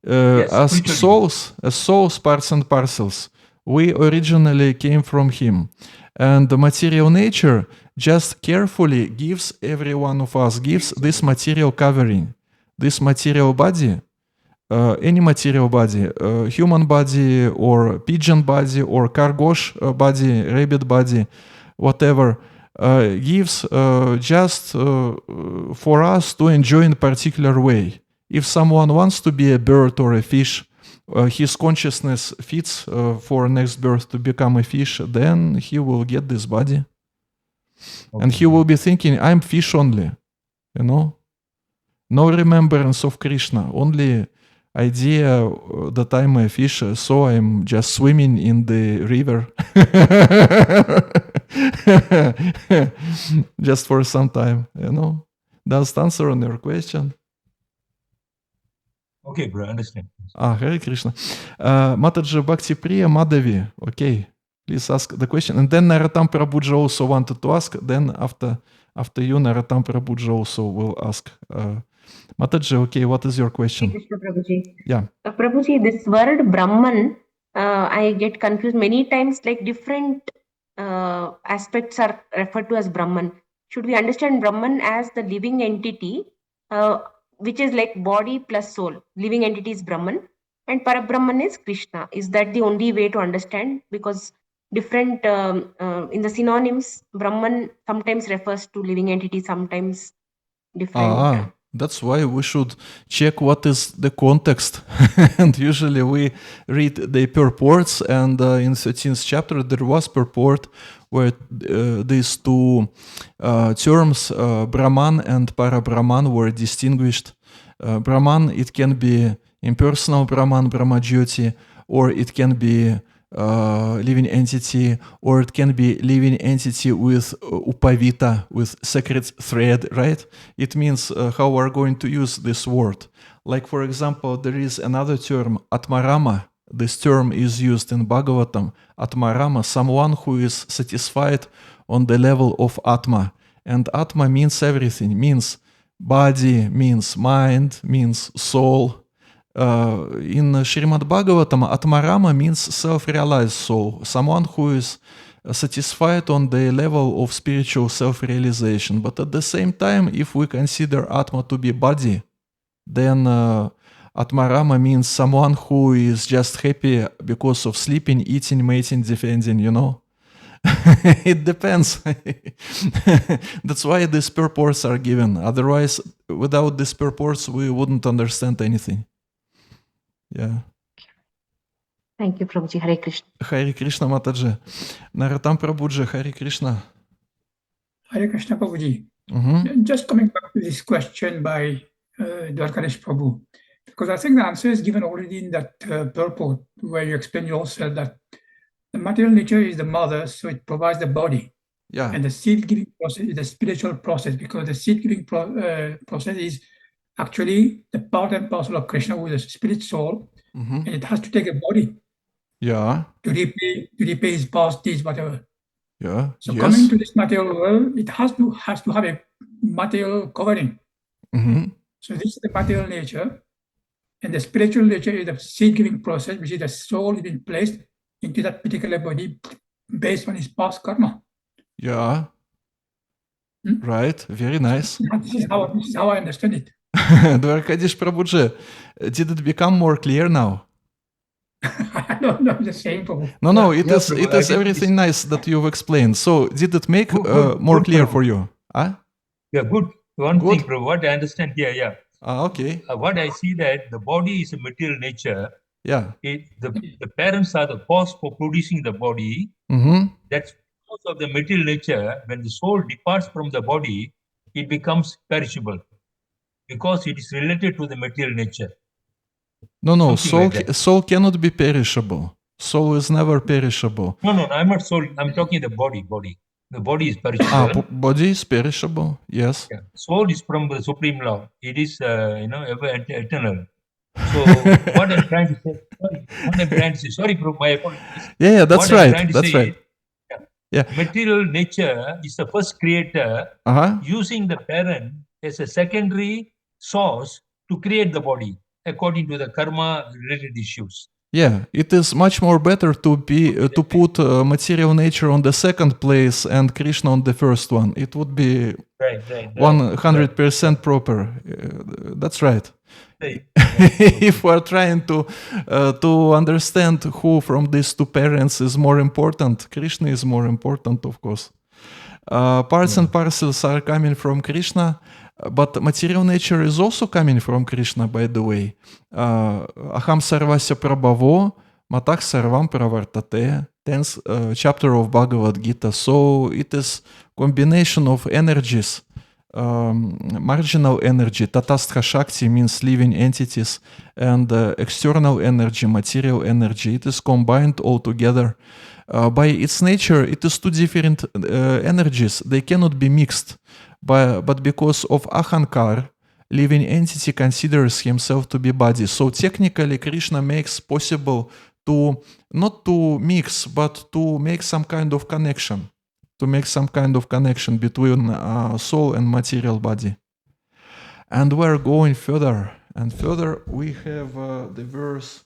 As souls, parts and parcels, we originally came from him. And the material nature just carefully gives every one of us, gives this material covering, this material body, any material body, human body or pigeon body or khargosh body, rabbit body, whatever, gives just for us to enjoy in a particular way. If someone wants to be a bird or a fish, his consciousness fits for next birth to become a fish, then he will get this body. Okay. And he will be thinking, I'm fish only, you know? No remembrance of Krishna, only idea that I'm a fish, so I'm just swimming in the river. Just for some time, you know? Does it answer on your question? Okay, bro, understand. Hare Krishna. Mataji Bhakti Priya Madhavi. Okay, please ask the question. And then Narottam Prabhuji also wanted to ask. Then after you, Narottam Prabhuji also will ask. Mataji, okay, what is your question? Krishna Prabhuji. Yeah. Prabhuji, this word Brahman, I get confused many times, like different aspects are referred to as Brahman. Should we understand Brahman as the living entity, which is like body plus soul? Living entity is Brahman and Parabrahman is Krishna. Is that the only way to understand? Because different, in the synonyms, Brahman sometimes refers to living entity, sometimes different. That's why we should check what is the context. And usually we read the purports, and in 13th chapter there was purport where these two terms, Brahman and Parabrahman, were distinguished. Brahman, it can be impersonal Brahman, Brahmajyoti, or it can be living entity, or it can be living entity with upavita, with sacred thread, right? It means how we're going to use this word. Like, for example, there is another term, Atmarama. This term is used in Bhagavatam. Atmarama, someone who is satisfied on the level of Atma. And Atma means everything, means body, means mind, means soul. In Srimad Bhagavatam, Atmarama means self-realized soul, someone who is satisfied on the level of spiritual self-realization. But at the same time, if we consider Atma to be body, then Atmarama means someone who is just happy because of sleeping, eating, mating, defending, you know? It depends. That's why these purports are given. Otherwise, without these purports, we wouldn't understand anything. Yeah. Thank you, Prabhuji. Hare Krishna. Hare Krishna Mataji. Narottam Prabhuji, Hare Krishna. Hare Krishna Prabhuji. Mhm. Just coming back to this question by Dwarkadesh Prabhu, because I think the answer is given already in that purport where you explain yourself that the material nature is the mother, so it provides the body. Yeah. And the seed-giving process is the spiritual process, because the seed-giving process is actually the part and parcel of Krishna with the spirit soul, Mhm. and it has to take a body Yeah. to repay his past deeds, whatever. Yeah. So Yes. coming to this material world, it has to have a material covering. Mhm. So this is the material nature, and the spiritual nature is the seed-giving process, which is the soul being placed into that particular body based on his past karma. Yeah. Right. Very nice. This is how I understand it. Dwarkadish Prabhuji, did it become more clear now? I don't know the same, Prabhu. No, Yeah, it yeah, is Prabhu, it I is think everything nice that you've explained. So did it make Good, more good, clear Prabhu. for you? Huh? Yeah, good. One Good. thing, Prabhu, what I understand here, yeah. Okay. What I see that the body is a material nature. Yeah. The parents are the cause for producing the body. Mm-hmm. That's because of the material nature. When the soul departs from the body, it becomes perishable because it is related to the material nature. No, Something like that. soul cannot be perishable. Soul is never perishable. No, I'm not soul. I'm talking the body. The body is perishable. Body is perishable. Yes. Yeah. Soul is from the supreme law. It is, ever eternal. So what I'm trying to say, sorry, bro, my apologies. Yeah, that's What I'm right. trying to That's say right. is, Yeah. material nature is the first creator Uh-huh. using the parent as a secondary source to create the body according to the karma related issues. Yeah, it is much more better to put material nature on the second place and Krishna on the first one. It would be Right. 100% proper. That's right. Right. If we're trying to understand who from these two parents is more important, Krishna is more important, of course. Parts and parcels are coming from Krishna, but material nature is also coming from Krishna, by the way. Aham sarvasya prabhavo, matah sarvam pravartate, 10th chapter of Bhagavad Gita. So it is combination of energies, marginal energy, tatastha shakti means living entities, and external energy, material energy. It is combined all together. By its nature, it is two different energies. They cannot be mixed. But because of ahankar, living entity considers himself to be body. So technically, Krishna makes possible to not to mix, but to make some kind of connection. To make some kind of connection between soul and material body. And we're going further and further. We have the verse.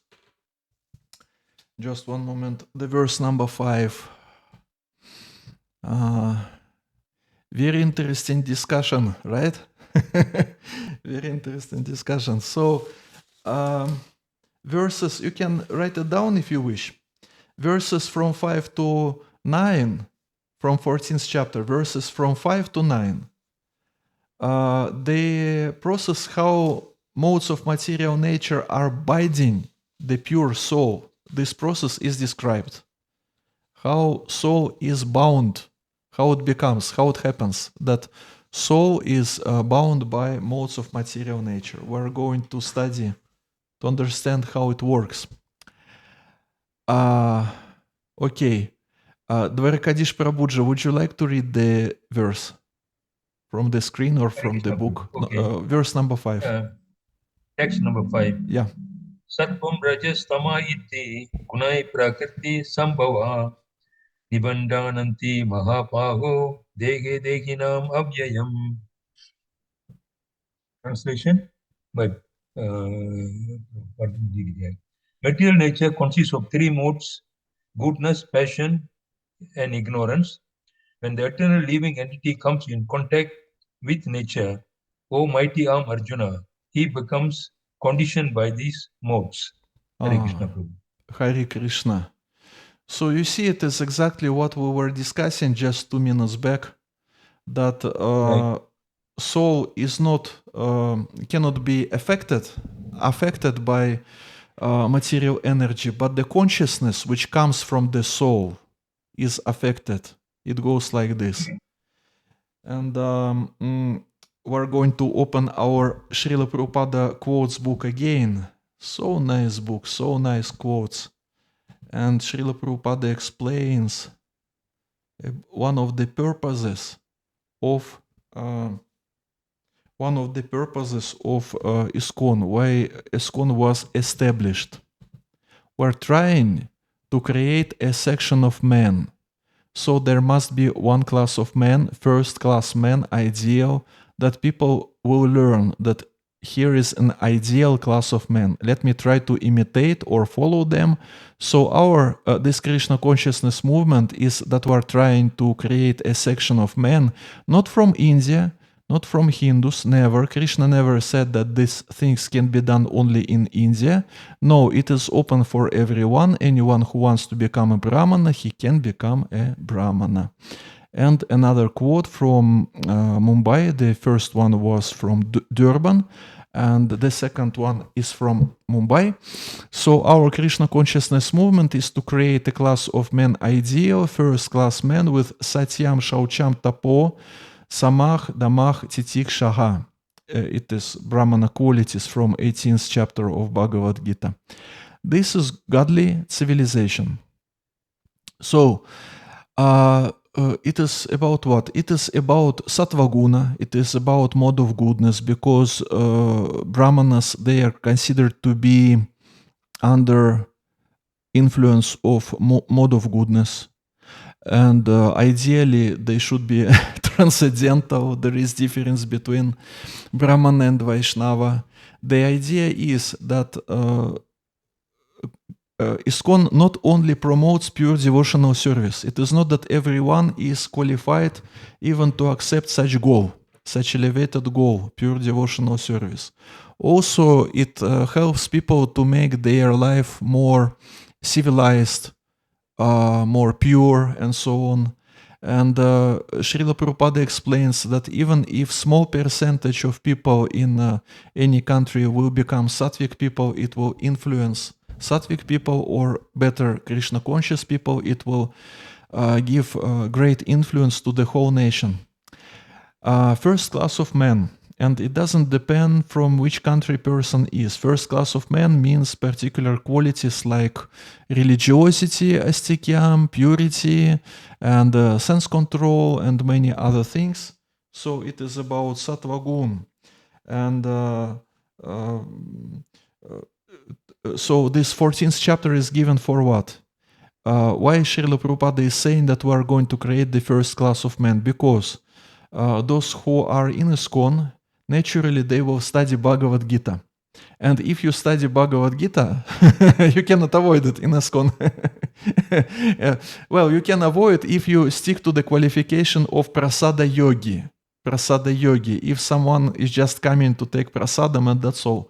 Just one moment. The verse number 5. Very interesting discussion, right? Very interesting discussion. So, verses, you can write it down if you wish. Verses from 5 to 9, from 14th chapter, verses from 5 to 9. The process how modes of material nature are binding the pure soul. This process is described. How soul is bound, how it becomes, how it happens, that soul is bound by modes of material nature. We're going to study to understand how it works. Okay. Dwarkadish Prabhuja, would you like to read the verse from the screen or from the book? Okay. Verse number 5. Text number 5. Yeah. Sattvam rajastama iti gunai prakriti sambhava nibandananti mahapaho dege dehinam avyayam. Translation by material nature consists of three modes: goodness, passion, and ignorance. When the eternal living entity comes in contact with nature, O mighty arm Arjuna, he becomes conditioned by these modes. Hare Krishna Prabhu. Hare Krishna. So you see, it is exactly what we were discussing just 2 minutes back, that Right. soul is not cannot be affected by material energy, but the consciousness which comes from the soul is affected. It goes like this. And we're going to open our Srila Prabhupada quotes book again. So nice book, so nice quotes. And Srila Prabhupada explains one of the purposes of ISKCON, why ISKCON was established. We're trying to create a section of men. So there must be one class of men, first class men, ideal, that people will learn that here is an ideal class of men. Let me try to imitate or follow them. So our this Krishna consciousness movement is that we're trying to create a section of men, not from India, not from Hindus, never. Krishna never said that these things can be done only in India. No, it is open for everyone. Anyone who wants to become a Brahmana, he can become a Brahmana. And another quote from Mumbai. The first one was from Durban, and the second one is from Mumbai. So our Krishna consciousness movement is to create a class of men ideal, first class men with Satyam, Shaucham, Tapo, Samah, Damah, Titik, Shaha. It is Brahmana qualities from 18th chapter of Bhagavad Gita. This is godly civilization. So, it is about what? It is about sattva guna. It is about mode of goodness, because Brahmanas, they are considered to be under influence of mode of goodness. And ideally, they should be transcendental. There is difference between Brahman and Vaishnava. The idea is that ISKCON not only promotes pure devotional service. It is not that everyone is qualified even to accept such goal, such elevated goal, pure devotional service. Also, it helps people to make their life more civilized, more pure, and so on. And Srila Prabhupada explains that even if small percentage of people in any country will become sattvic people, it will influence sattvic people, or better, Krishna conscious people. It will give great influence to the whole nation. First class of men. And it doesn't depend from which country person is. First class of men means particular qualities like religiosity, astikyam, purity, and sense control, and many other things. So it is about sattva gun. And so this 14th chapter is given for what? Why Srila Prabhupada is saying that we are going to create the first class of men? Because those who are in ISKCON, naturally they will study Bhagavad Gita. And if you study Bhagavad Gita, you cannot avoid it in ISKCON. Well, you can avoid if you stick to the qualification of prasada yogi. Prasada yogi. If someone is just coming to take prasadam and that's all,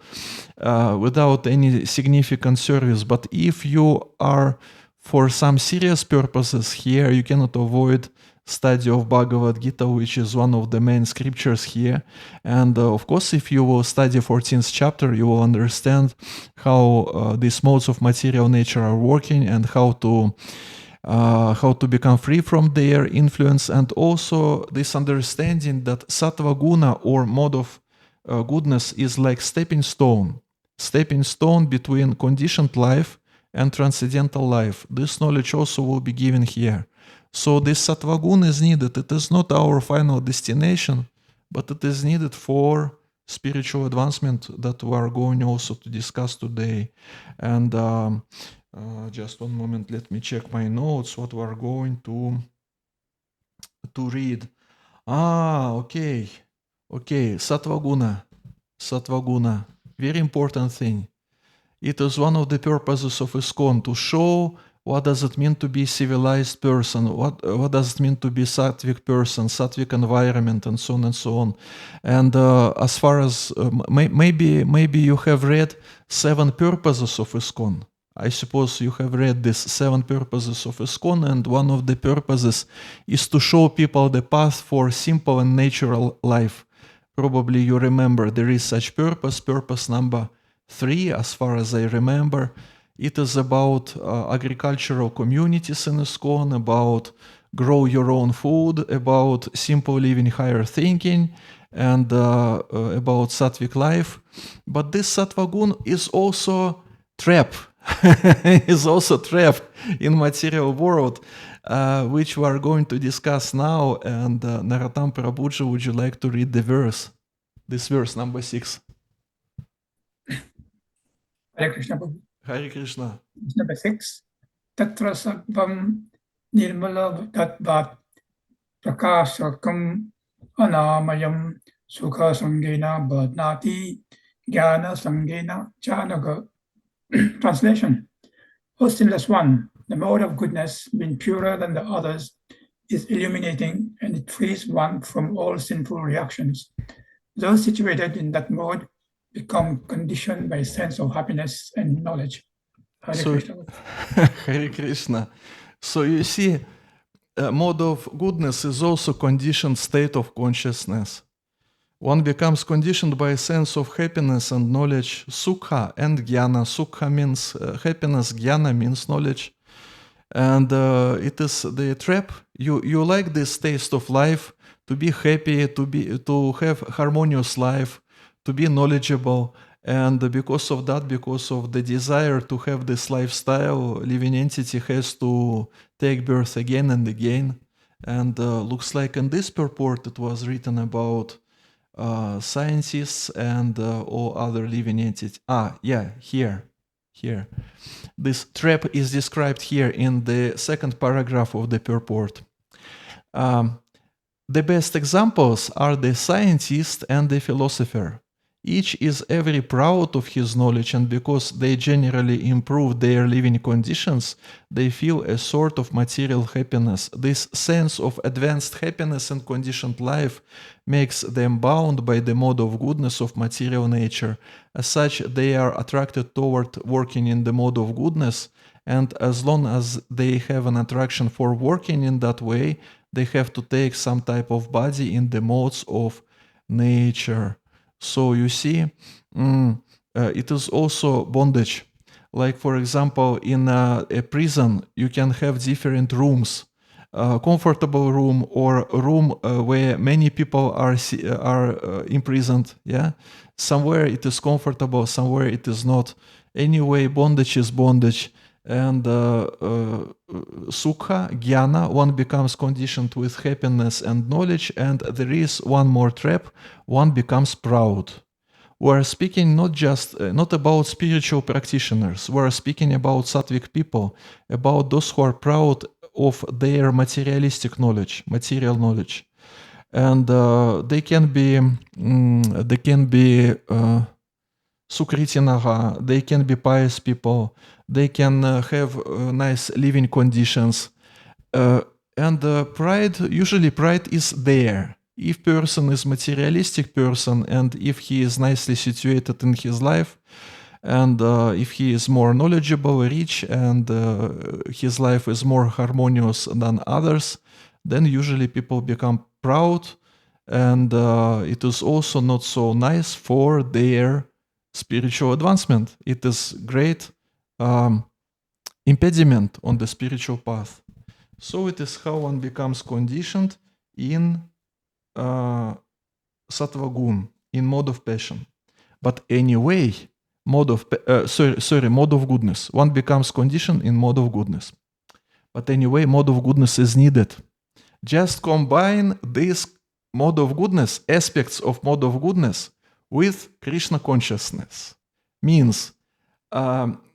without any significant service. But if you are for some serious purposes here, you cannot avoid study of Bhagavad Gita, which is one of the main scriptures here. And of course, if you will study 14th chapter, you will understand how these modes of material nature are working, and how to become free from their influence. And also this understanding that sattva guna, or mode of goodness, is like stepping stone between conditioned life and transcendental life. This knowledge also will be given here. So this sattva gun is needed. It is not our final destination, but it is needed for spiritual advancement that we are going also to discuss today. And just one moment, let me check my notes, what we are going to read. Okay, sattva guna, very important thing. It is one of the purposes of ISKCON to show what does it mean to be civilized person, what does it mean to be sattvic person, sattvic environment, and so on and so on. And as far as maybe you have read 7 purposes of ISKCON. I suppose you have read these 7 purposes of ISKCON, and one of the purposes is to show people the path for simple and natural life. Probably you remember there is such purpose number 3, as far as I remember. It is about agricultural communities in ISKCON, about grow your own food, about simple living, higher thinking, and about sattvic life. But this sattva gun is also trap. Is also trapped in material world, which we are going to discuss now. And Narottam Prabhuji, would you like to read the verse? This verse number 6. Hare Krishna Prabhu. Hare Krishna. Number 6. Tatra sattvam nirmala tattvat prakashakam anamayam sukha sangena badnati jnana sangena janaga. Translation. O sinless one, the mode of goodness, being purer than the others, is illuminating, and it frees one from all sinful reactions. Those situated in that mode become conditioned by a sense of happiness and knowledge. Hare Krishna. Hare Krishna. So you see, a mode of goodness is also conditioned state of consciousness. One becomes conditioned by a sense of happiness and knowledge, sukha and jnana. Sukha means happiness, jnana means knowledge. And it is the trap. You like this taste of life, to be happy, to have harmonious life, to be knowledgeable. And because of that, because of the desire to have this lifestyle, living entity has to take birth again and again. And looks like in this purport it was written about scientists and all other living entities. Here. This trap is described here in the 2nd paragraph of the purport. The best examples are the scientist and the philosopher. Each is very proud of his knowledge, and because they generally improve their living conditions, they feel a sort of material happiness. This sense of advanced happiness and conditioned life makes them bound by the mode of goodness of material nature. As such, they are attracted toward working in the mode of goodness, and as long as they have an attraction for working in that way, they have to take some type of body in the modes of nature. So you see, it is also bondage. Like, for example, in a prison, you can have different rooms. Comfortable room or a room where many people are imprisoned. Yeah, somewhere it is comfortable, somewhere it is not. Anyway, bondage is bondage. And sukha, jnana, one becomes conditioned with happiness and knowledge, and there is one more trap, one becomes proud. We are speaking not about spiritual practitioners, we are speaking about sattvic people, about those who are proud of their materialistic knowledge, material knowledge. And they can be Sukritinaha, they can be pious people, they can have nice living conditions. And pride is there. If person is materialistic person, and if he is nicely situated in his life, and if he is more knowledgeable, rich, and his life is more harmonious than others, then usually people become proud, and it is also not so nice for their spiritual advancement. It is great impediment on the spiritual path. So it is how one becomes conditioned in sattva gun, in mode of passion. But anyway, mode of goodness. One becomes conditioned in mode of goodness. But anyway, mode of goodness is needed. Just combine this mode of goodness, aspects of mode of goodness, with Krishna consciousness. Means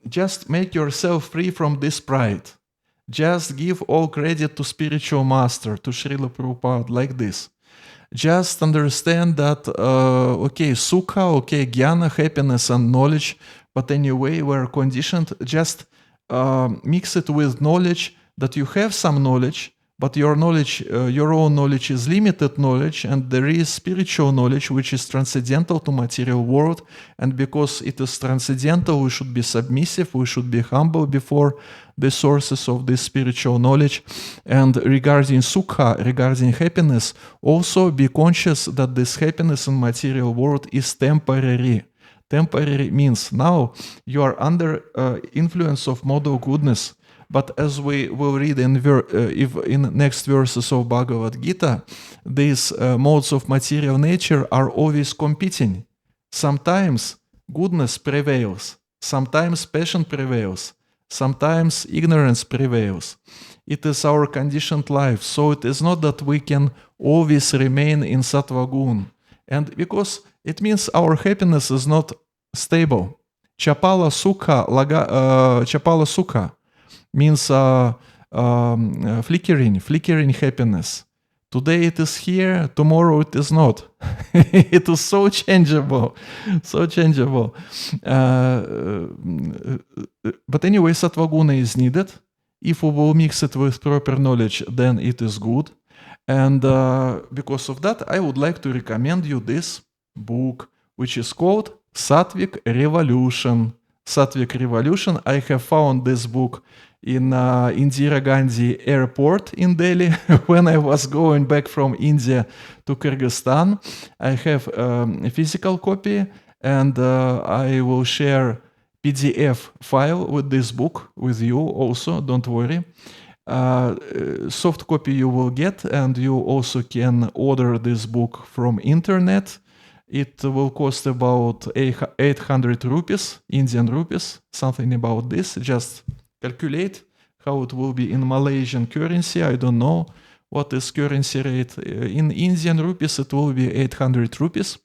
just make yourself free from this pride. Just give all credit to spiritual master, to Srila Prabhupada, like this. Just understand that, okay, sukha, okay, jnana, happiness and knowledge, but anyway, we're conditioned. Just mix it with knowledge that you have some knowledge, but your knowledge, your own knowledge is limited knowledge, and there is spiritual knowledge which is transcendental to material world, and because it is transcendental, we should be submissive, we should be humble before the sources of this spiritual knowledge. And regarding sukha, regarding happiness, also be conscious that this happiness in material world is temporary. Temporary means now you are under influence of model goodness. But as we will read in next verses of Bhagavad Gita, these modes of material nature are always competing. Sometimes goodness prevails, sometimes passion prevails, sometimes ignorance prevails. It is our conditioned life, so it is not that we can always remain in sattva gun. And because it means our happiness is not stable. Chapala sukha means flickering happiness. Today it is here, tomorrow it is not. It is so changeable, so changeable. But anyway, sattvaguna is needed. If we will mix it with proper knowledge, then it is good. And because of that, I would like to recommend you this book, which is called Sattvic Revolution. Sattvic Revolution. I have found this book in Indira Gandhi airport in Delhi when I was going back from India to Kyrgyzstan. I have a physical copy, and I will share PDF file with this book with you also, don't worry. Soft copy you will get, and you also can order this book from internet. It will cost about 800 rupees, Indian rupees, something about this. Just calculate how it will be in Malaysian currency. I don't know what is currency rate. In Indian rupees, it will be 800 rupees.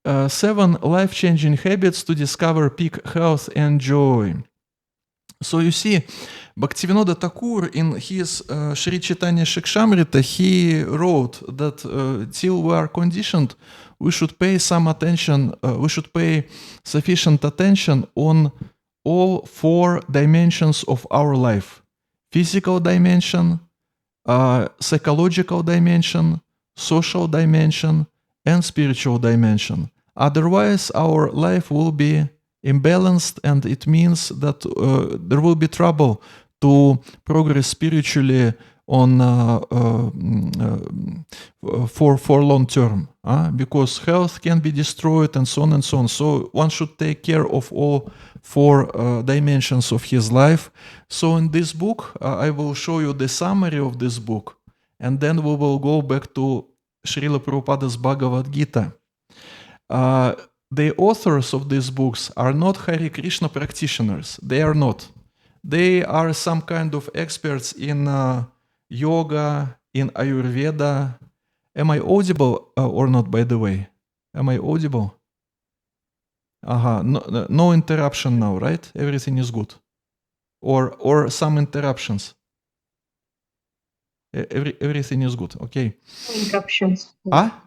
7 life-changing habits to discover peak health and joy. So you see, Bhaktivinoda Thakur in his Sri Chaitanya Shikshamrita, he wrote that till we are conditioned, we should pay some attention, we should pay sufficient attention on all 4 dimensions of our life. Physical dimension, psychological dimension, social dimension, and spiritual dimension. Otherwise, our life will be imbalanced, and it means that there will be trouble to progress spiritually on for long term, because health can be destroyed and so on and so on. So one should take care of all 4 dimensions of his life. So in this book, I will show you the summary of this book, and then we will go back to Srila Prabhupada's Bhagavad Gita. The authors of these books are not Hare Krishna practitioners. They are not. They are some kind of experts in yoga, in Ayurveda. Am I audible or not, by the way? Am I audible? No interruption now, right? Everything is good. Or some interruptions. Everything is good. Okay. No interruptions. Ah?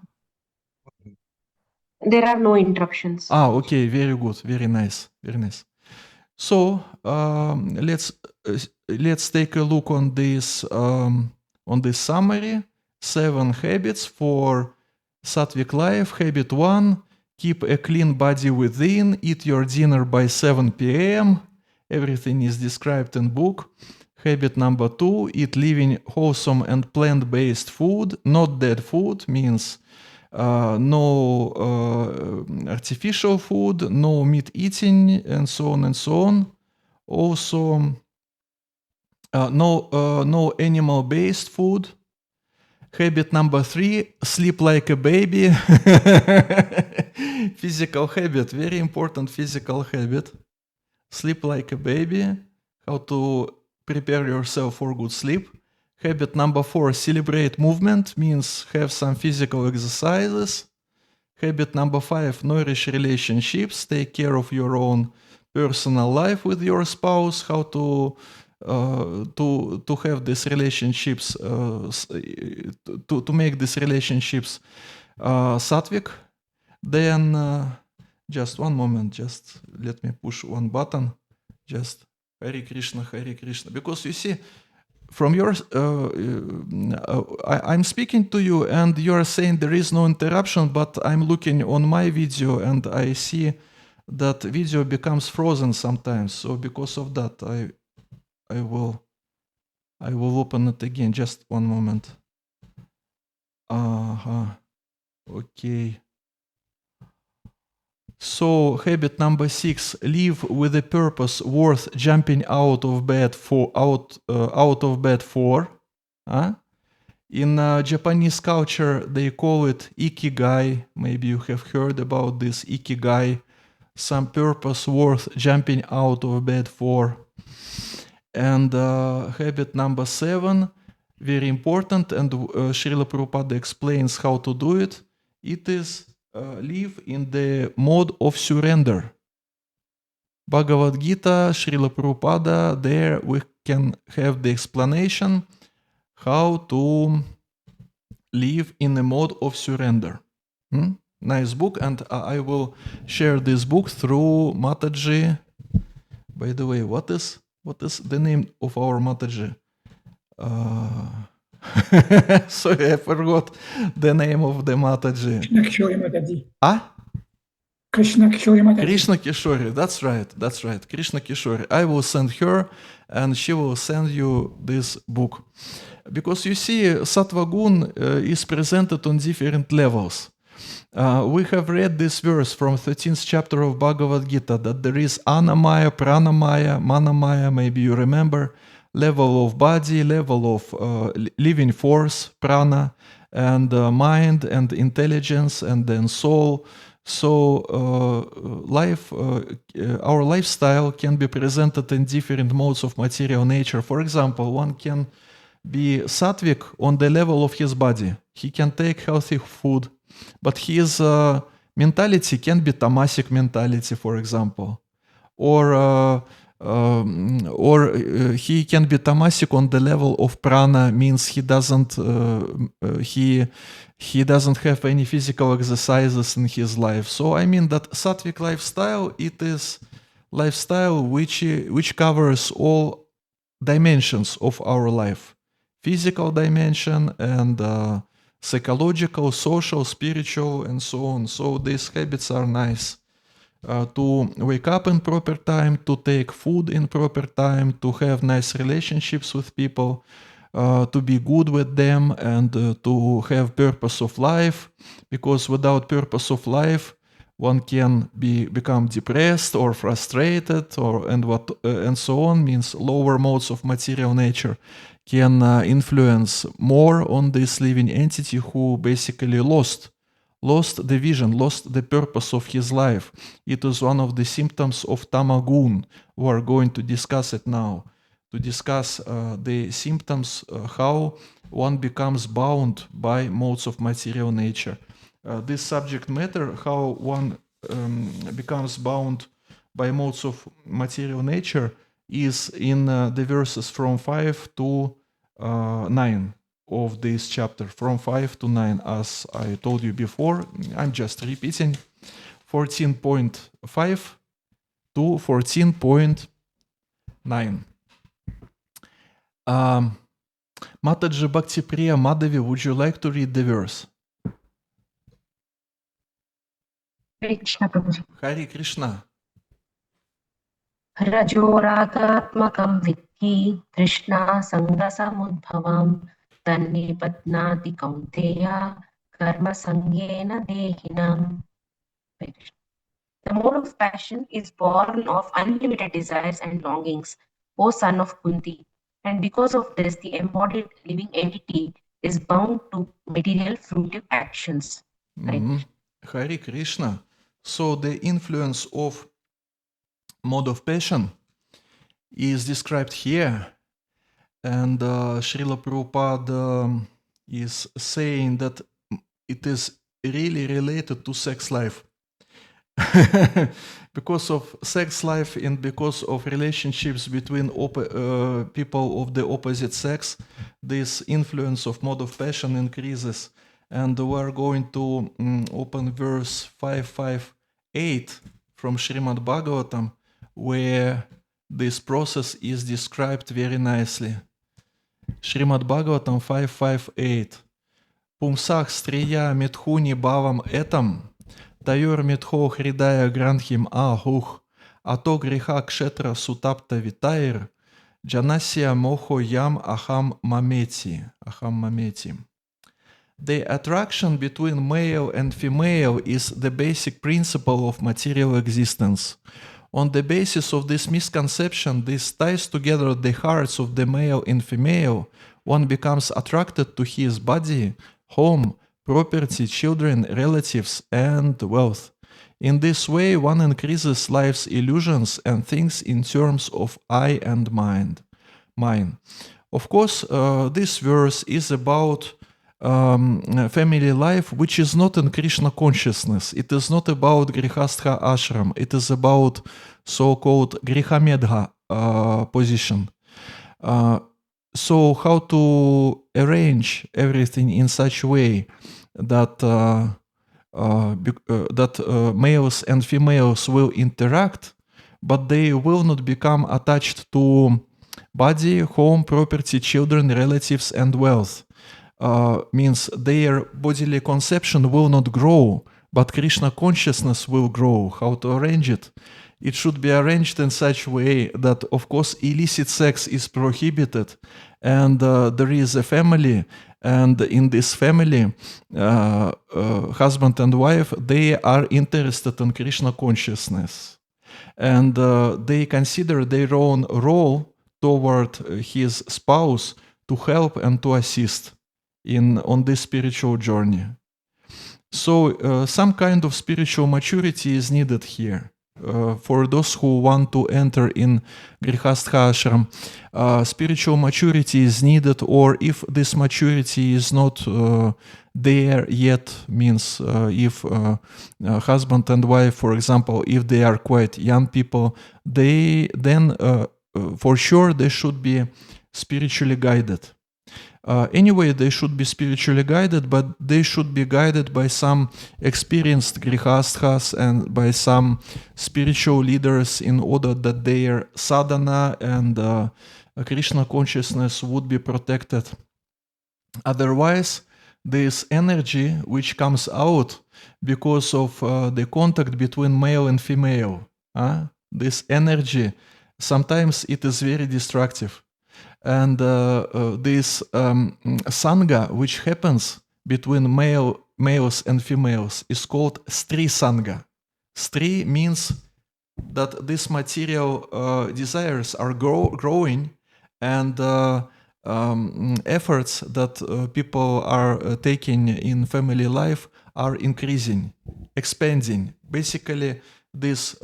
There are no interruptions. Okay. Very good. Very nice. Very nice. So let's take a look on this summary. 7 habits for Sattvic life. Habit 1: keep a clean body within. Eat your dinner by 7 p.m. Everything is described in book. Habit number 2: eat living, wholesome, and plant-based food, not dead food. Means no artificial food, no meat eating, and so on and so on. Also, no animal-based food. Habit number 3, sleep like a baby. Physical habit, very important physical habit. Sleep like a baby, how to prepare yourself for good sleep. Habit number 4, celebrate movement, means have some physical exercises. Habit number 5, nourish relationships, take care of your own personal life with your spouse, how to have these relationships, to make these relationships sattvic. Then, just one moment, just let me push one button, just Hare Krishna, Hare Krishna. Because you see, from your, I'm speaking to you and you are saying there is no interruption, but I'm looking on my video and I see that video becomes frozen sometimes. So because of that, I will open it again. Just one moment. Okay. So habit number 6: live with a purpose worth jumping out of bed for. In Japanese culture, they call it ikigai. Maybe you have heard about this ikigai, some purpose worth jumping out of bed for. And habit number 7, very important, and Srila Prabhupada explains how to do it. It is live in the mode of surrender. Bhagavad Gita, Srila Prabhupada, there we can have the explanation how to live in a mode of surrender. Nice book, and I will share this book through Mataji. By the way, what is the name of our Mataji? Sorry, I forgot the name of the Mataji. Krishna Kishori Mataji. Krishna Kishori Mataji. Krishna Kishori, that's right. Krishna Kishori. I will send her and she will send you this book. Because you see, Sattva Gun is presented on different levels. We have read this verse from 13th chapter of Bhagavad Gita that there is Annamaya, Pranamaya, Manamaya, maybe you remember, level of body, level of living force, prana, and mind and intelligence, and then soul. So our lifestyle can be presented in different modes of material nature. For example, one can be sattvic on the level of his body. He can take healthy food, but his mentality can be tamasic mentality, for example. Or he can be tamasic on the level of prana, means he doesn't have any physical exercises in his life. So I mean that sattvic lifestyle, it is lifestyle which covers all dimensions of our life. Physical dimension and psychological, social, spiritual, and so on. So these habits are nice. To wake up in proper time, to take food in proper time, to have nice relationships with people, to be good with them, and to have purpose of life. Because without purpose of life, one can become depressed or frustrated, and so on. Means lower modes of material nature can influence more on this living entity who basically lost the vision, lost the purpose of his life. It is one of the symptoms of tamagun. We are going to discuss it now, to discuss the symptoms, how one becomes bound by modes of material nature. This subject matter, how one becomes bound by modes of material nature, is in the verses from 5 to 9 of this chapter, from 5 to 9, as I told you before. I'm just repeating. 14.5 to 14.9. Mataji Bhakti Priya Madhavi, would you like to read the verse? Hare Krishna, Prabhuji. Hare Krishna. रजोरागात्मकं विद्धि तृष्णा संगसमुद्भवं तन्निबध्नाति कौन्तेय कर्मसंगेन देहिनाम्. The mode of passion is born of unlimited desires and longings, O son of Kunti, and because of this, the embodied living entity is bound to material fruitive actions. Right? Hare Krishna. So the influence of mode of passion is described here, and Srila Prabhupada is saying that it is really related to sex life. Because of sex life and because of relationships between people of the opposite sex, this influence of mode of passion increases. And we are going to open verse 558 from Srimad Bhagavatam, where this process is described very nicely. Srimad Bhagavatam 558. Пумсах стрия митхуни бавам этам, Тайор митхо хридая гранхим ахух, а то греха кшетра сутапта витайр, Джанасия мохо ям ахам мамети. The attraction between male and female is the basic principle of material existence. On the basis of this misconception, this ties together the hearts of the male and female. One becomes attracted to his body, home, property, children, relatives, and wealth. In this way, one increases life's illusions and thinks in terms of I and mine. Of course, this verse is about family life, which is not in Krishna consciousness. It is not about Grihastha ashram. It is about so-called Grihamedha position. So how to arrange everything in such a way that males and females will interact, but they will not become attached to body, home, property, children, relatives, and wealth. Means their bodily conception will not grow, but Krishna consciousness will grow. How to arrange it? It should be arranged in such a way that, of course, illicit sex is prohibited, and there is a family, and in this family, husband and wife, they are interested in Krishna consciousness, and they consider their own role toward his spouse to help and to assist on this spiritual journey. So some kind of spiritual maturity is needed here. For those who want to enter in Grihastha ashram, spiritual maturity is needed, or if this maturity is not there yet, means if husband and wife, for example, if they are quite young people, then for sure they should be spiritually guided. Anyway, they should be spiritually guided, but they should be guided by some experienced grihasthas and by some spiritual leaders in order that their sadhana and Krishna consciousness would be protected. Otherwise, this energy which comes out because of the contact between male and female, this energy, sometimes it is very destructive. And this sangha, which happens between males and females, is called stri sangha. Stri means that these material desires are growing, and efforts that people are taking in family life are increasing, expanding. Basically, this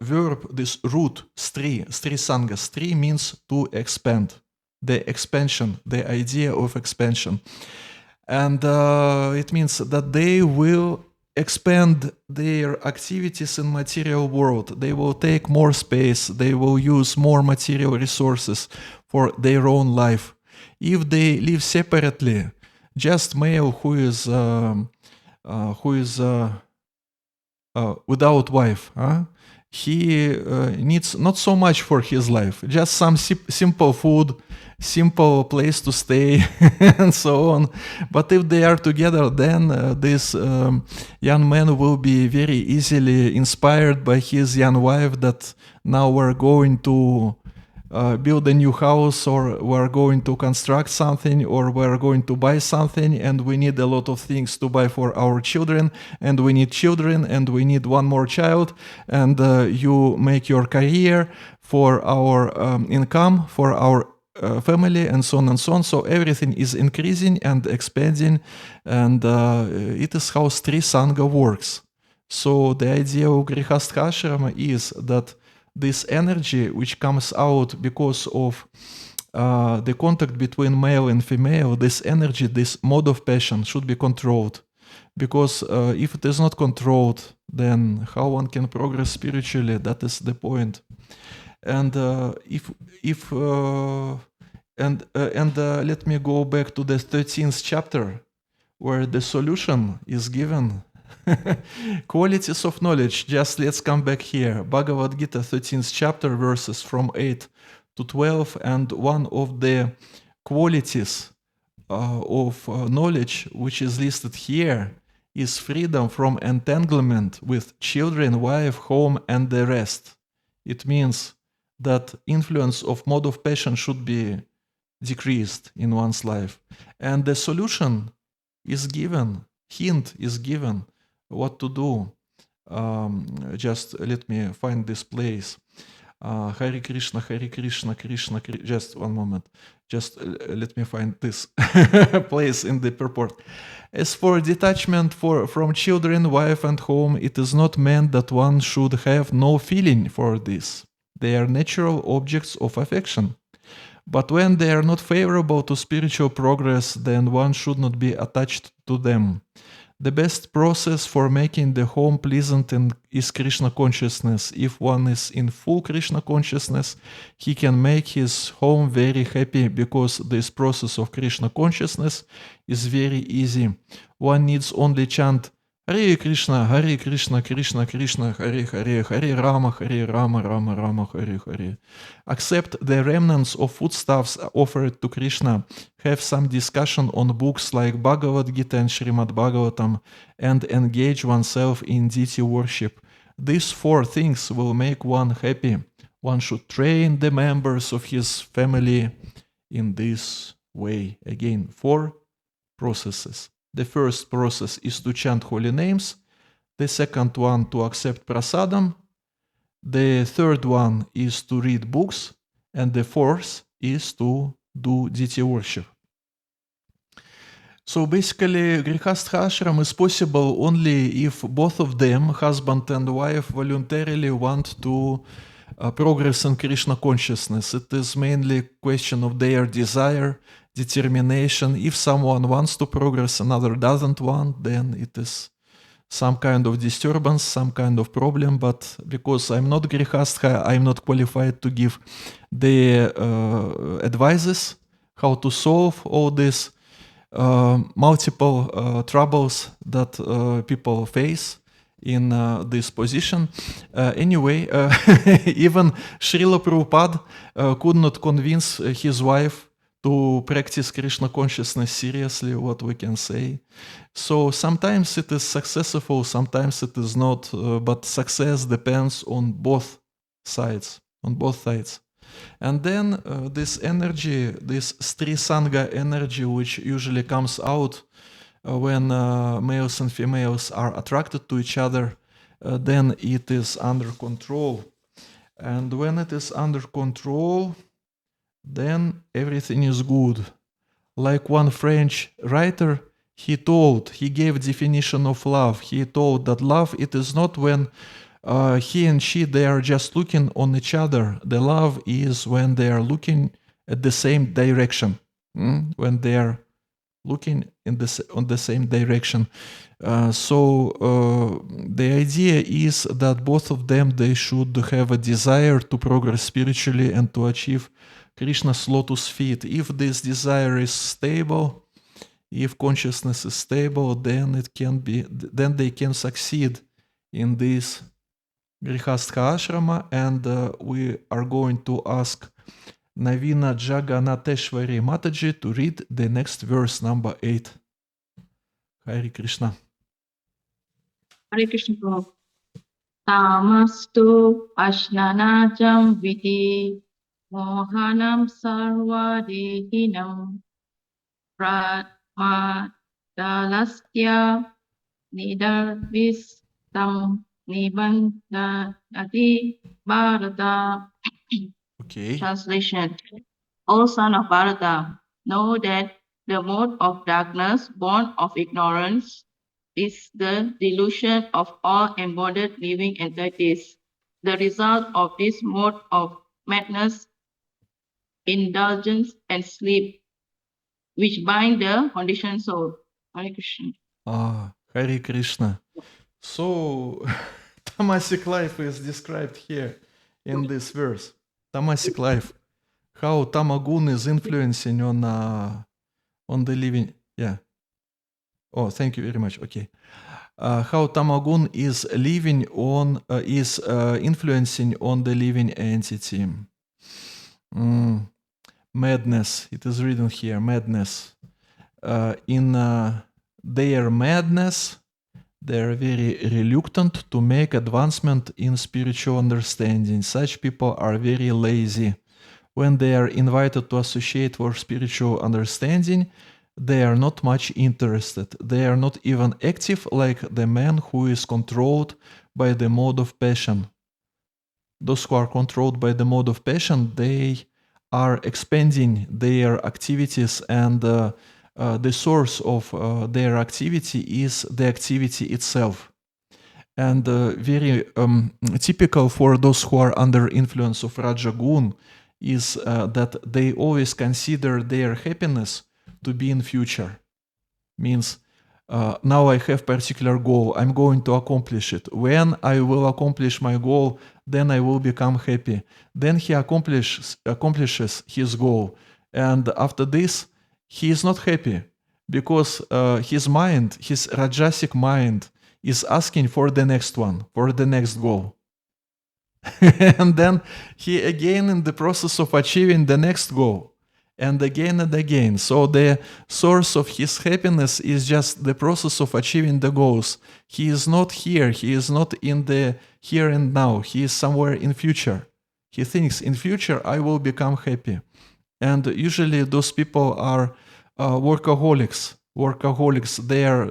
verb, this root, stri sangha, stri means to expand. The expansion, the idea of expansion. And it means that they will expand their activities in material world. They will take more space. They will use more material resources for their own life. If they live separately, just male who is without wife, he needs not so much for his life, just some simple food, simple place to stay, and so on. But if they are together, then this young man will be very easily inspired by his young wife that now we're going to build a new house, or we're going to construct something, or we're going to buy something, and we need a lot of things to buy for our children, and we need children, and we need one more child, and you make your career for our income, for our family, and so on and so on. So everything is increasing and expanding, and it is how Sri Sangha works. So the idea of Grihastha Ashrama is that this energy which comes out because of the contact between male and female, this energy, this mode of passion should be controlled. Because if it is not controlled, then how one can progress spiritually? That is the point. And let me go back to the 13th chapter, where the solution is given. Qualities of knowledge. Just let's come back here. Bhagavad Gita, 13th chapter, verses from 8 to 12, and one of the qualities of knowledge which is listed here is freedom from entanglement with children, wife, home, and the rest. It means that influence of mode of passion should be decreased in one's life. And the solution is given, hint is given, what to do. Just let me find this place. Hare Krishna, Hare Krishna, Krishna, Krishna. Just one moment. Just let me find this place in the purport. As for detachment from children, wife, and home, it is not meant that one should have no feeling for this. They are natural objects of affection. But when they are not favorable to spiritual progress, then one should not be attached to them. The best process for making the home pleasant is Krishna consciousness. If one is in full Krishna consciousness, he can make his home very happy, because this process of Krishna consciousness is very easy. One needs only chant Hare Krishna, Krishna Krishna, Hare Hare, Hare Rama, Rama Rama, Hare Hare. Accept the remnants of foodstuffs offered to Krishna, have some discussion on books like Bhagavad Gita and Srimad Bhagavatam, and engage oneself in deity worship. These four things will make one happy. One should train the members of his family in this way. Again, 4 processes. The first process is to chant holy names. The second one, to accept prasadam. The third one is to read books. And the fourth is to do deity worship. So basically, Grihastha ashram is possible only if both of them, husband and wife, voluntarily want to progress in Krishna consciousness. It is mainly a question of their desire, determination. If someone wants to progress, another doesn't want, then it is some kind of disturbance, some kind of problem. But because I'm not Grihastha, I'm not qualified to give the advices how to solve all these multiple troubles that people face in this position. Anyway, even Srila Prabhupada could not convince his wife to practice Krishna consciousness seriously, what we can say. So sometimes it is successful, sometimes it is not, but success depends on both sides, And then this energy, this Sri Sangha energy, which usually comes out when males and females are attracted to each other, then it is under control. And when it is under control, then everything is good. Like one French writer, he gave definition of love. He told that love, it is not when he and she, they are just looking on each other. The love is when they are looking at the same direction, when they are looking on the same direction. So the idea is that both of them, they should have a desire to progress spiritually and to achieve Krishna's lotus feet. If this desire is stable, if consciousness is stable, then they can succeed in this Grihastha ashrama. And we are going to ask Navina Jagannateshwari Mataji to read the next verse, number 8. Hare Krishna. Hare Krishna Prabhu. Tamastu ashnanajam vidi mohanam sarvadehinam pratmadalasya nidarvistam nibandhanati bharata. Okay. Translation. O son of Bharata, know that the mode of darkness born of ignorance is the delusion of all embodied living entities. The result of this mode of madness, indulgence, and sleep, which bind the conditioned soul. Hare Krishna. Hare Krishna. So, tamasic life is described here in this verse. Tamasic life. How tamagun is influencing on the living. Yeah. Oh, thank you very much. Okay. How tamagun is living on is influencing on the living entity. Madness. It is written here. Madness. In their madness, they are very reluctant to make advancement in spiritual understanding. Such people are very lazy. When they are invited to associate for spiritual understanding, they are not much interested. They are not even active like the man who is controlled by the mode of passion. Those who are controlled by the mode of passion, they are expanding their activities, and the source of their activity is the activity itself. And very typical for those who are under influence of Rajagun is that they always consider their happiness to be in future. Means now I have particular goal, I'm going to accomplish it. When I will accomplish my goal, then I will become happy. Then he accomplishes his goal. And after this, he is not happy because his mind, his Rajasic mind, is asking for the next one, for the next goal. And then he again in the process of achieving the next goal, and again. So the source of his happiness is just the process of achieving the goals. He is not here. He is not in the here and now. He is somewhere in future. He thinks in future I will become happy. And usually those people are workaholics. They are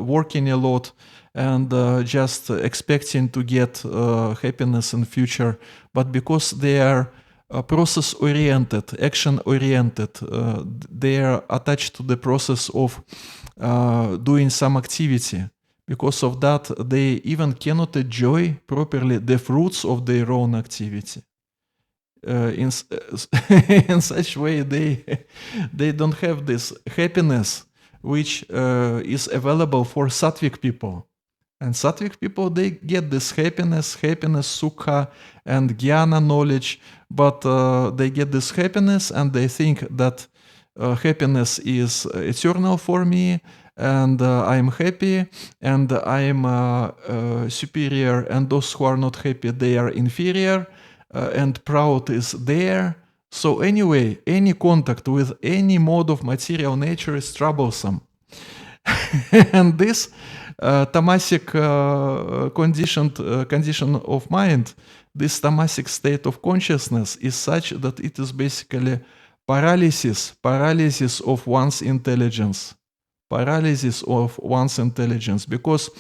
working a lot and just expecting to get happiness in future. But because they are process-oriented, action-oriented, they are attached to the process of doing some activity. Because of that, they even cannot enjoy properly the fruits of their own activity. In such way, they don't have this happiness which is available for sattvic people. And sattvic people, they get this happiness, sukha, and jnana knowledge, but they get this happiness and they think that happiness is eternal for me, and I'm happy, and I'm superior, and those who are not happy, they are inferior, and proud is there. So anyway, any contact with any mode of material nature is troublesome. And this tamasic condition of mind, this tamasic state of consciousness is such that it is basically paralysis of one's intelligence. Because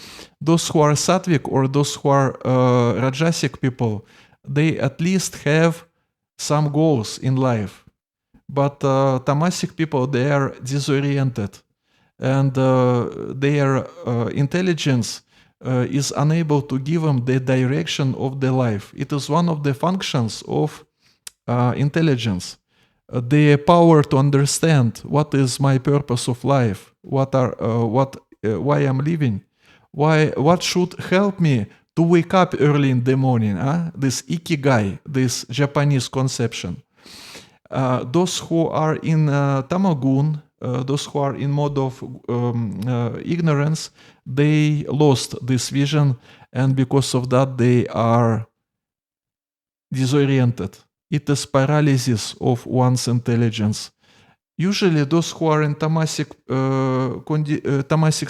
those who are sattvic or those who are rajasic people, they at least have some goals in life. But tamasic people, they are disoriented, and their intelligence is unable to give them the direction of their life. It is one of the functions of intelligence, the power to understand what is my purpose of life, why I'm living, what should help me to wake up early in the morning. This ikigai, this Japanese conception. Those who are in tamagun, those who are in mode of ignorance, they lost this vision, and because of that they are disoriented. It is paralysis of one's intelligence. Usually those who are in tamasic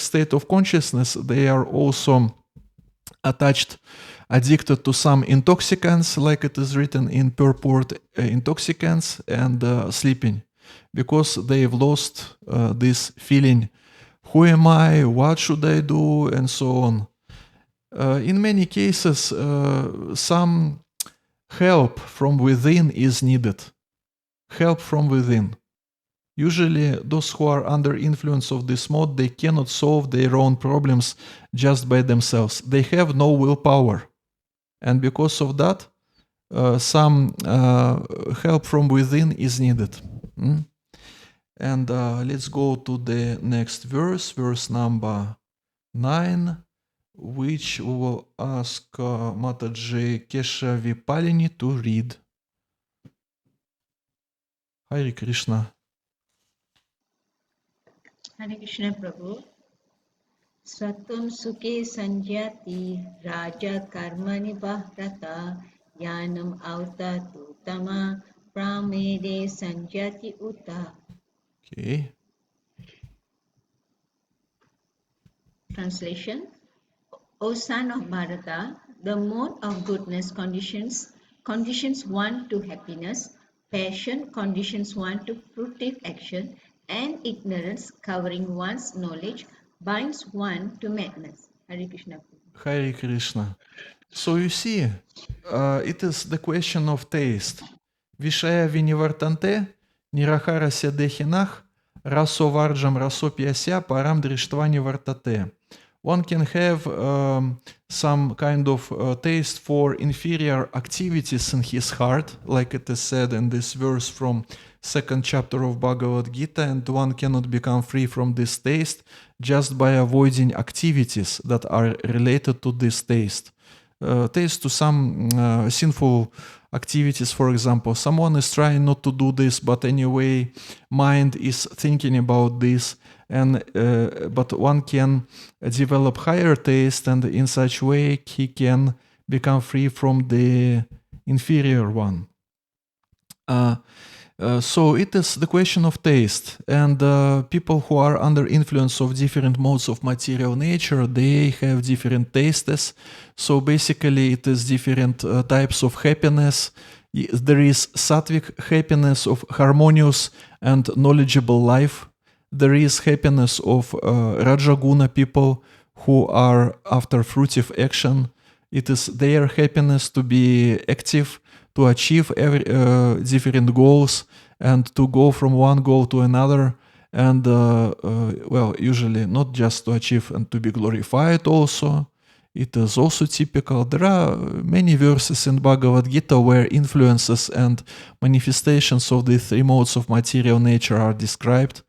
state of consciousness, they are also addicted to some intoxicants, like it is written in purport, intoxicants, and sleeping, because they've lost this feeling, who am I, what should I do, and so on. In many cases, some help from within is needed. help from within. Usually, those who are under influence of this mode, they cannot solve their own problems just by themselves. They have no willpower. And because of that, some help from within is needed. And let's go to the next verse number 9, which we will ask Mataji Kesha Vipalini to read. Hare Krishna. Hare Krishna Prabhu. Swatam Sukhe Sanjati Raja Karmani Vahrata Yanam Auta Tutama Pramede Sanjati Uta. Okay. Translation. O son of Bharata, the mode of goodness conditions one to happiness, passion conditions one to fruitive action, and ignorance covering one's knowledge binds one to madness. Hare Krishna. Hare Krishna. So you see, it is the question of taste. Vishaya vinivartante, niraharasya dehinach, raso varjam raso pyasya param drishtva nivartate. One can have some kind of taste for inferior activities in his heart, like it is said in this verse from 2nd chapter of Bhagavad Gita, and one cannot become free from this taste just by avoiding activities that are related to this taste. Taste to some sinful activities, for example. Someone is trying not to do this, but anyway, mind is thinking about this, and but one can develop higher taste, and in such way he can become free from the inferior one. So it is the question of taste, and people who are under influence of different modes of material nature, they have different tastes. So basically it is different types of happiness. There is sattvic happiness of harmonious and knowledgeable life. There is happiness of Rajaguna people who are after fruitive action. It is their happiness to be active, to achieve different goals, and to go from one goal to another, and well, usually not just to achieve and to be glorified also. It is also typical. There are many verses in Bhagavad Gita where influences and manifestations of the three modes of material nature are described.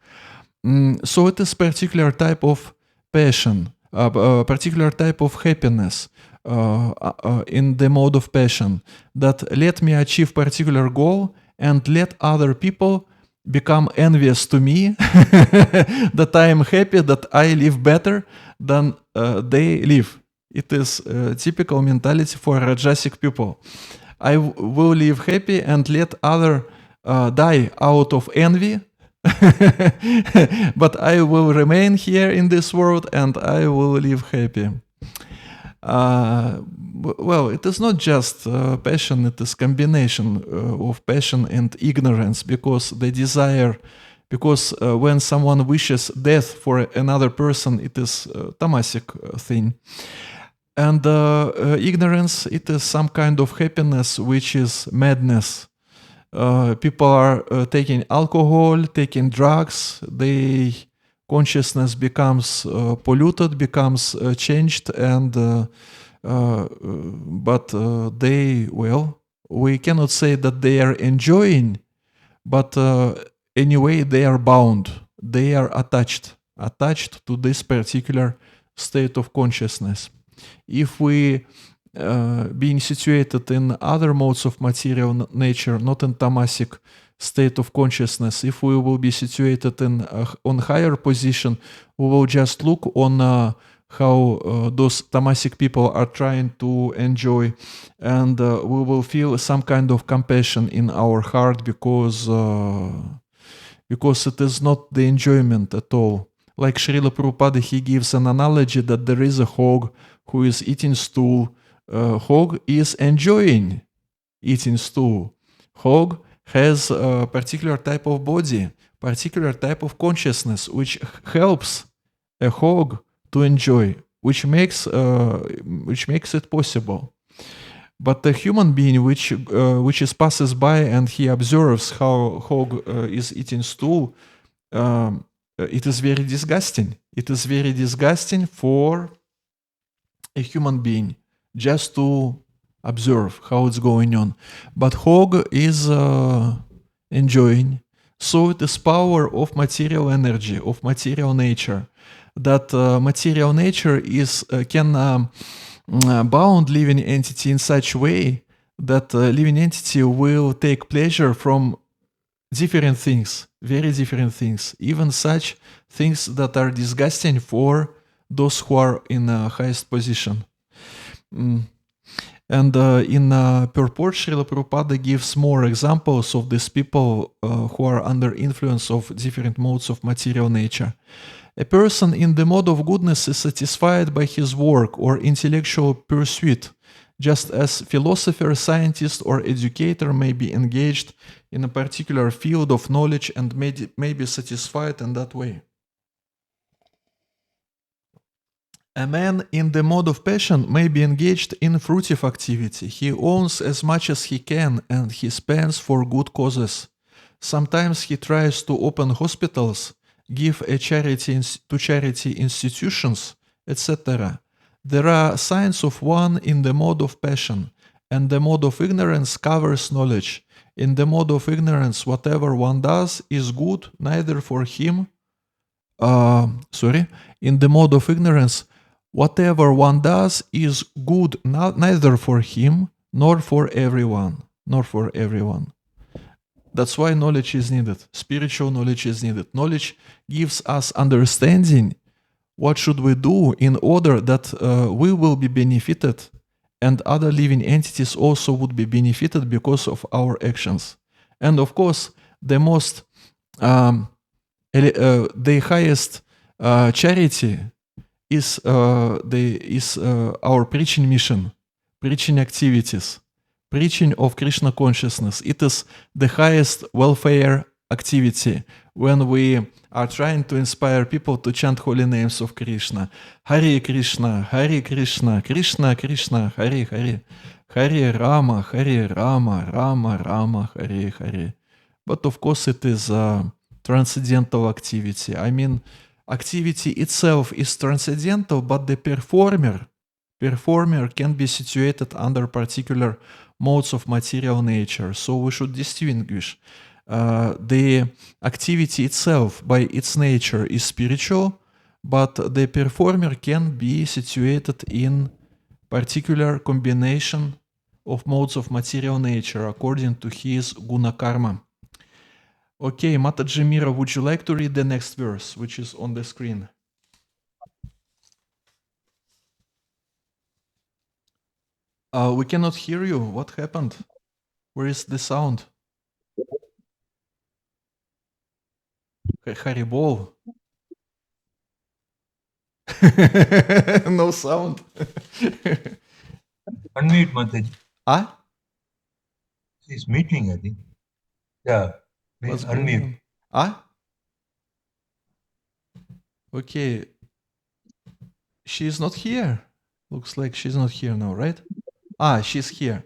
So it is particular type of passion, particular type of happiness in the mode of passion, that let me achieve particular goal and let other people become envious to me, that I am happy, that I live better than they live. It is a typical mentality for Rajasic people. I will live happy and let other die out of envy, but I will remain here in this world and I will live happy. Well, it is not just passion, it is combination of passion and ignorance, because the desire, because when someone wishes death for another person, it is a tamasic thing. And ignorance, it is some kind of happiness which is madness. People are taking alcohol, taking drugs, their consciousness becomes polluted, becomes changed, and but they, well, we cannot say that they are enjoying, but anyway, they are bound, they are attached to this particular state of consciousness. If we being situated in other modes of material nature, not in tamasic state of consciousness, if we will be situated in on higher position, we will just look on how those tamasic people are trying to enjoy, and we will feel some kind of compassion in our heart, because it is not the enjoyment at all. Like Srila Prabhupada, he gives an analogy that there is a hog who is eating stool. Hog is enjoying eating stool. Hog has a particular type of body, particular type of consciousness, which helps a hog to enjoy, which makes it possible. But the human being which is passes by and he observes how hog is eating stool, it is very disgusting. It is very disgusting for a human being just to observe how it's going on. But hog is enjoying. So it is power of material energy, of material nature, that material nature is can bound living entity in such way that living entity will take pleasure from different things, very different things, even such things that are disgusting for those who are in the highest position. And in purport, Srila Prabhupada gives more examples of these people who are under influence of different modes of material nature. A person in the mode of goodness is satisfied by his work or intellectual pursuit, just as philosopher, scientist, or educator may be engaged in a particular field of knowledge and may be satisfied in that way. A man in the mode of passion may be engaged in fruitive activity. He owns as much as he can and he spends for good causes. Sometimes he tries to open hospitals, give a charity to charity institutions, etc. There are signs of one in the mode of passion, and the mode of ignorance covers knowledge. In the mode of ignorance, whatever one does is good neither for him. In the mode of ignorance, whatever one does is good neither for him nor for everyone. That's why knowledge is needed. Spiritual knowledge is needed. Knowledge gives us understanding. What should we do in order that we will be benefited and other living entities also would be benefited because of our actions? And of course, the most, the highest charity is our preaching mission, preaching activities, preaching of Krishna consciousness. It is the highest welfare activity when we are trying to inspire people to chant holy names of Krishna. Hare Krishna, Krishna Krishna, Hare Hare, Hare Rama, Rama Rama, Hare Hare. But of course it is a transcendental activity. I mean, activity itself is transcendental, but the performer can be situated under particular modes of material nature. So we should distinguish. The activity itself by its nature is spiritual, but the performer can be situated in particular combination of modes of material nature according to his guna karma. Okay, Mataji Mira, would you like to read the next verse, which is on the screen? We cannot hear you. What happened? Where is the sound? Haribol. No sound. Unmute, Mataji. Ah? She's meeting, I think. Yeah. Please unmute. Ah? Okay. She's not here. Looks like she's not here now, right? Ah, she's here.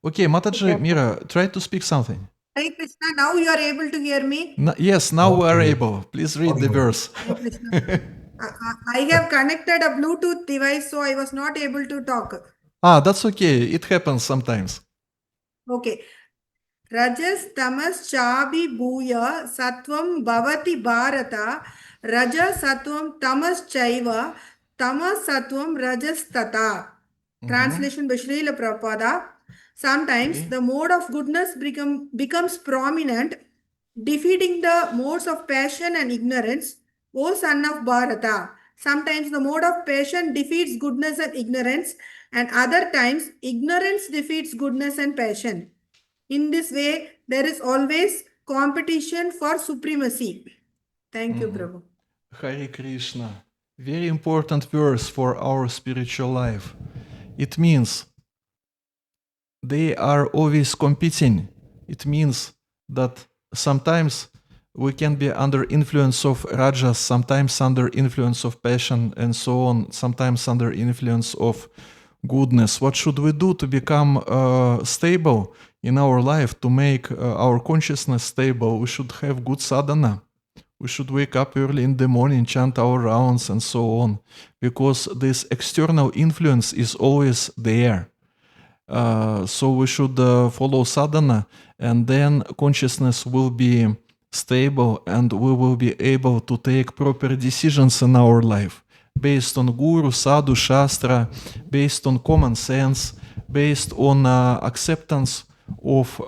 Okay, Mataji Mira, try to speak something. Hare Krishna, now you are able to hear me? Yes, now we are able. Please read the verse. Hare Krishna. I have connected a Bluetooth device, so I was not able to talk. Ah, that's okay. It happens sometimes. Okay. Rajas tamas chabi bhuya sattvam bhavati bharata raja sattvam tamas chaiva tamas sattvam rajas tata. Translation by Srila Prabhupada. Sometimes the mode of goodness becomes prominent, defeating the modes of passion and ignorance. O son of Bharata, sometimes the mode of passion defeats goodness and ignorance, and other times ignorance defeats goodness and passion. In this way, there is always competition for supremacy. Thank you, Prabhu. Hare Krishna. Very important verse for our spiritual life. It means they are always competing. It means that sometimes we can be under influence of rajas, sometimes under influence of passion and so on, sometimes under influence of goodness. What should we do to become stable in our life, to make our consciousness stable? We should have good sadhana. We should wake up early in the morning, chant our rounds and so on, because this external influence is always there. So we should follow sadhana, and then consciousness will be stable and we will be able to take proper decisions in our life based on guru, sadhu, shastra, based on common sense, based on acceptance of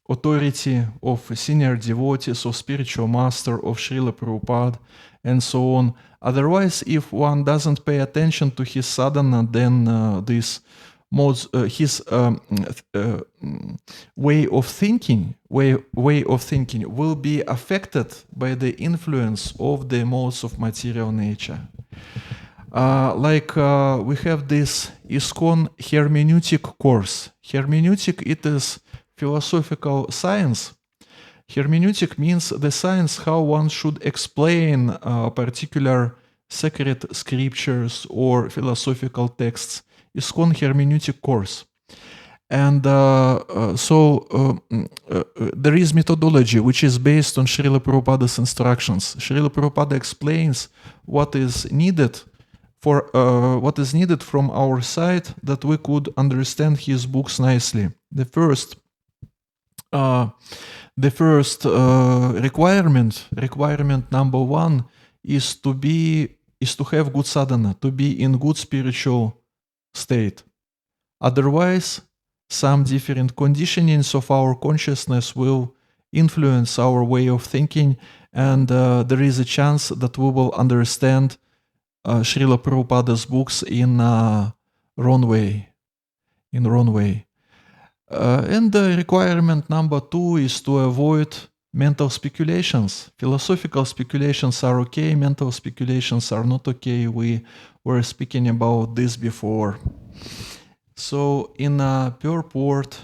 authority of senior devotees, of spiritual master, of Srila Prabhupada, and so on. Otherwise, if one doesn't pay attention to his sadhana, then this modes, his way of thinking will be affected by the influence of the modes of material nature. We have this ISKCON hermeneutic course. Hermeneutic, it is philosophical science. Hermeneutic means the science how one should explain particular sacred scriptures or philosophical texts. ISKCON hermeneutic course. And there is methodology which is based on Srila Prabhupada's instructions. Srila Prabhupada explains what is needed from our side that we could understand his books nicely. The first requirement number one is to have good sadhana, to be in good spiritual state. Otherwise, some different conditionings of our consciousness will influence our way of thinking, and there is a chance that we will understand Srila Prabhupada's books in wrong way. And the requirement number two is to avoid mental speculations. Philosophical speculations are okay, mental speculations are not okay. We were speaking about this before. So in purport,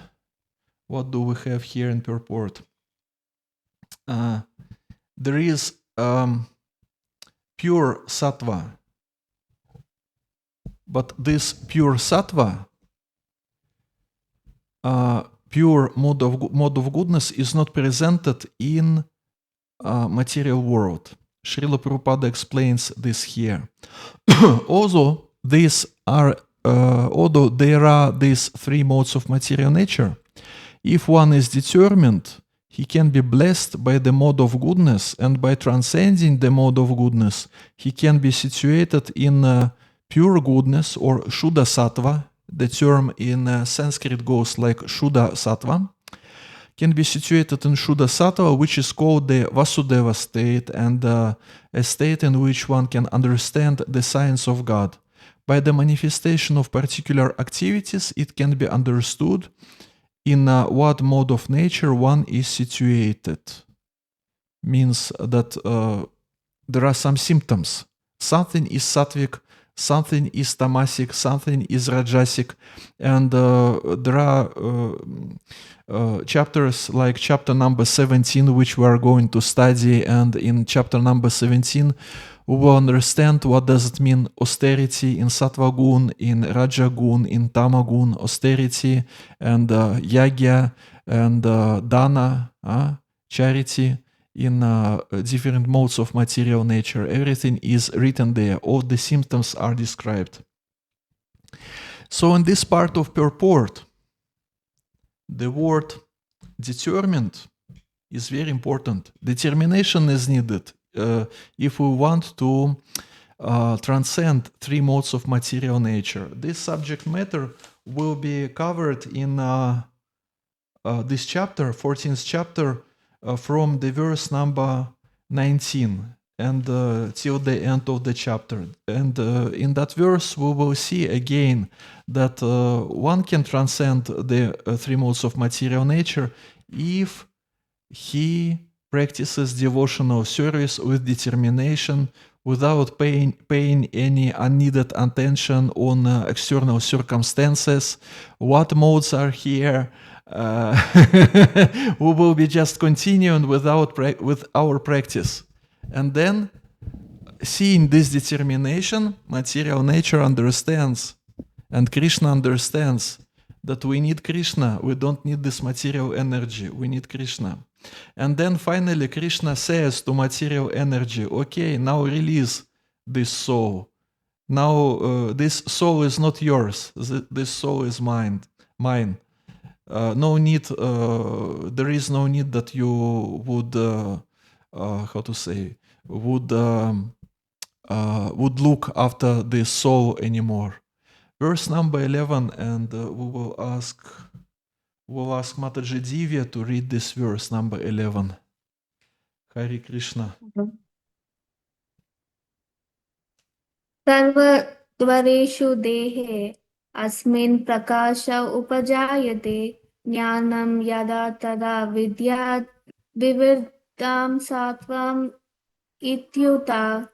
what do we have here in purport? There is pure sattva, but this pure sattva, pure mode of goodness, is not presented in material world. Srila Prabhupada explains this here. Although there are these three modes of material nature, if one is determined, he can be blessed by the mode of goodness, and by transcending the mode of goodness, he can be situated in pure goodness or Shuddha Sattva. The term in Sanskrit goes like Shuddha Sattva. Can be situated in Shuddha Sattva, which is called the Vasudeva state, and a state in which one can understand the science of God. By the manifestation of particular activities, it can be understood in what mode of nature one is situated. Means that there are some symptoms. Something is sattvic, something is tamasic, something is rajasic, and there are chapters like chapter number 17, which we are going to study, and in chapter number 17 we will understand what does it mean austerity in sattva gun, in raja gun, in tama gun, austerity and yagya and dana, charity in different modes of material nature. Everything is written there. All the symptoms are described. So in this part of purport, the word determined is very important. Determination is needed if we want to transcend three modes of material nature. This subject matter will be covered in this chapter, 14th chapter, from the verse number 19 and till the end of the chapter. And in that verse we will see again that one can transcend the three modes of material nature if he practices devotional service with determination, without paying any unneeded attention on external circumstances. What modes are here? We will be just continuing with our practice. And then, seeing this determination, material nature understands And Krishna understands that we need Krishna. We don't need this material energy. We need Krishna. And then finally, Krishna says to material energy, okay, now release this soul. Now this soul is not yours. This soul is mine. No need. There is no need that you would, would look after this soul anymore. Verse number 11, and we will ask Mataji Divya to read this verse number 11. Hare Krishna. सर्वद्वारेषु देहे अस्मिन् प्रकाश उपजायते ज्ञानं यदा तदा विद्यात् विविधतां सात्वम् इत्युक्ता.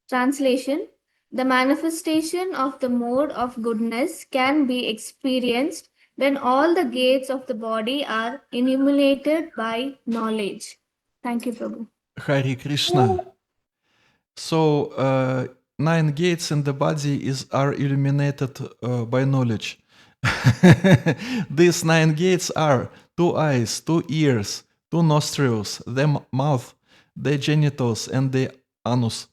Translation: The manifestation of the mode of goodness can be experienced when all the gates of the body are illuminated by knowledge. Thank you, Prabhu. Hare Krishna. So 9 gates in the body are illuminated by knowledge. These 9 gates are 2 eyes, 2 ears, 2 nostrils, the mouth, the genitals, and the anus.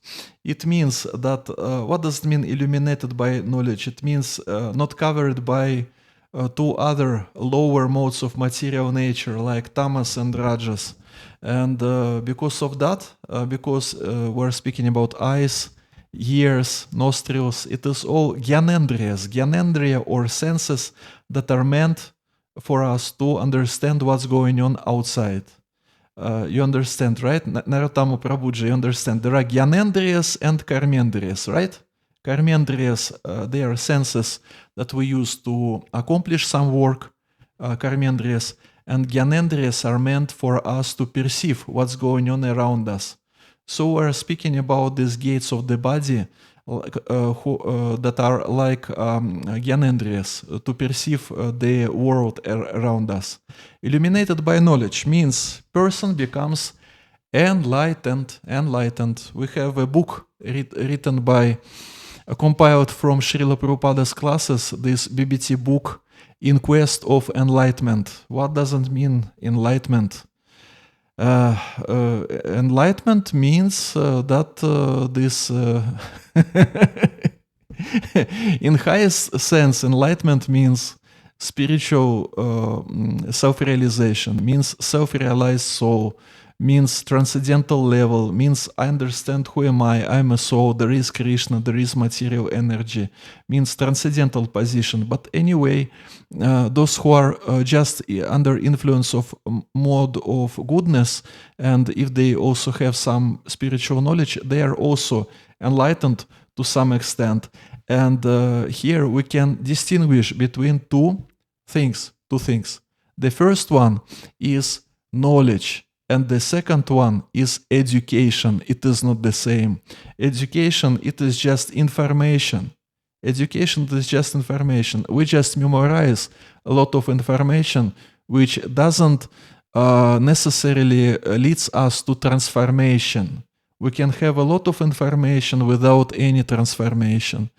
It means that, what does it mean illuminated by knowledge? It means not covered by 2 other lower modes of material nature like tamas and rajas. And because of that, because we're speaking about eyes, ears, nostrils, it is all gyanendriya or senses that are meant for us to understand what's going on outside. You understand, right? Narottama Prabhuji, you understand. There are gyanendriyas and karmendriyas, right? Karmendriyas, they are senses that we use to accomplish some work, karmendriyas, and gyanendriyas are meant for us to perceive what's going on around us. So we're speaking about these gates of the body that are like gyanendriyas to perceive the world around us. Illuminated by knowledge means person becomes enlightened. We have a book written by, compiled from Srila Prabhupada's classes, this BBT book, In Quest of Enlightenment. What does it mean, enlightenment? Enlightenment means that this, in highest sense, enlightenment means spiritual self-realization, means self-realized soul, means transcendental level, means I understand who am I, I'm a soul, there is Krishna, there is material energy, means transcendental position. But anyway, those who are just under influence of mode of goodness, and if they also have some spiritual knowledge, they are also enlightened to some extent. And here we can distinguish between two things. The first one is knowledge, and the second one is education. It is not the same. Education, it is just information. Education is just information. We just memorize a lot of information which doesn't necessarily leads us to transformation. We can have a lot of information without any transformation.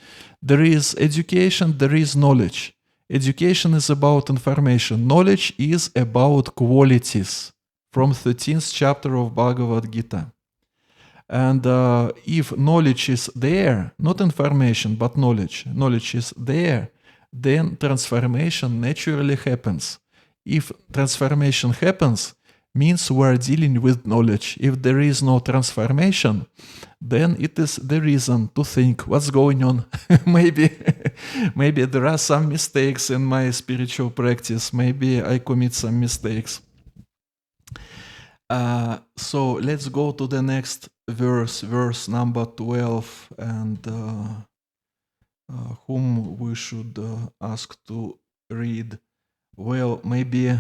There is education, there is knowledge. Education is about information. Knowledge is about qualities. From 13th chapter of Bhagavad Gita. And if knowledge is there, not information, but knowledge is there, then transformation naturally happens. If transformation happens, means we are dealing with knowledge. If there is no transformation, then it is the reason to think what's going on. maybe there are some mistakes in my spiritual practice. Maybe I commit some mistakes. So let's go to the next verse number 12, and whom we should ask to read. Well, maybe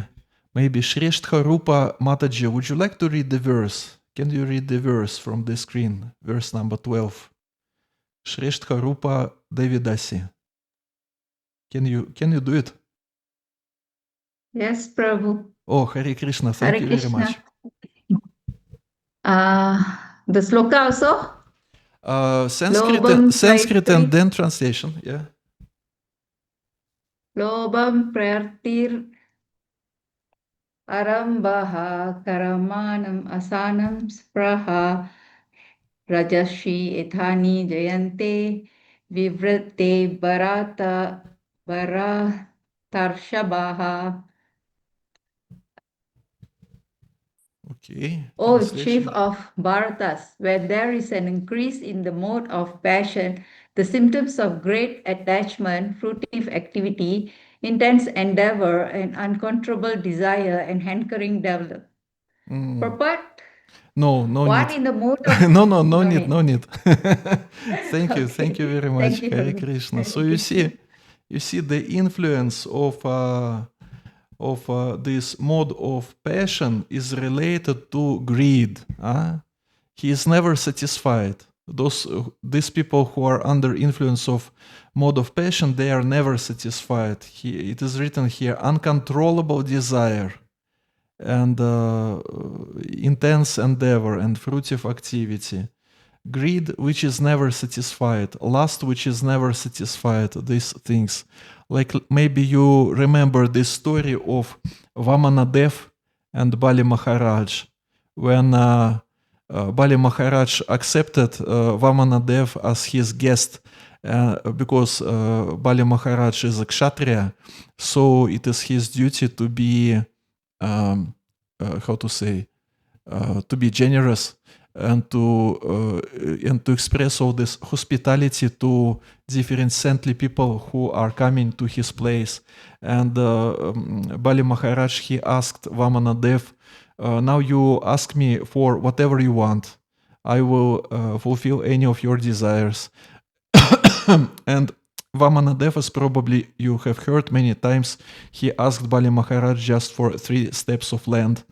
Shrestha Rupa Mataji, would you like to read the verse? Can you read the verse from the screen? Verse number 12. Shrestha Rupa Devidasi. Can you do it? Yes, Prabhu. Oh, Hare Krishna, thank Hare you Krishna. very much. The sloka also? Sanskrit Lobam and Saitri. then translation, yeah. Lobam prayartir arambaha karamanam asanam spraha rajashi ethani jayante vivratte baratarshabaha. Okay, O translation. chief of Bharatas, where there is an increase in the mode of passion, the symptoms of great attachment, fruitive activity, intense endeavor, and uncontrollable desire and hankering develop. Purport? No One need. in the mood of No need. need. Thank you Okay. very much, Thank you. Hare Krishna. So Hare you Krishna. see the influence of this mode of passion is related to greed. He is never satisfied. These people who are under influence of mode of passion, they are never satisfied. It is written here, uncontrollable desire and intense endeavor and fruitive activity. Greed, which is never satisfied. Lust, which is never satisfied. These things. Like maybe you remember this story of Vamanadev and Bali Maharaj. When Bali Maharaj accepted Vamanadev as his guest because Bali Maharaj is a Kshatriya, so it is his duty to be, to be generous and to express all this hospitality to different saintly people who are coming to his place. And Bali Maharaj, he asked Vamanadev, now you ask me for whatever you want. I will fulfill any of your desires. And Vamanadev, as probably you have heard many times, he asked Bali Maharaj just for 3 steps of land.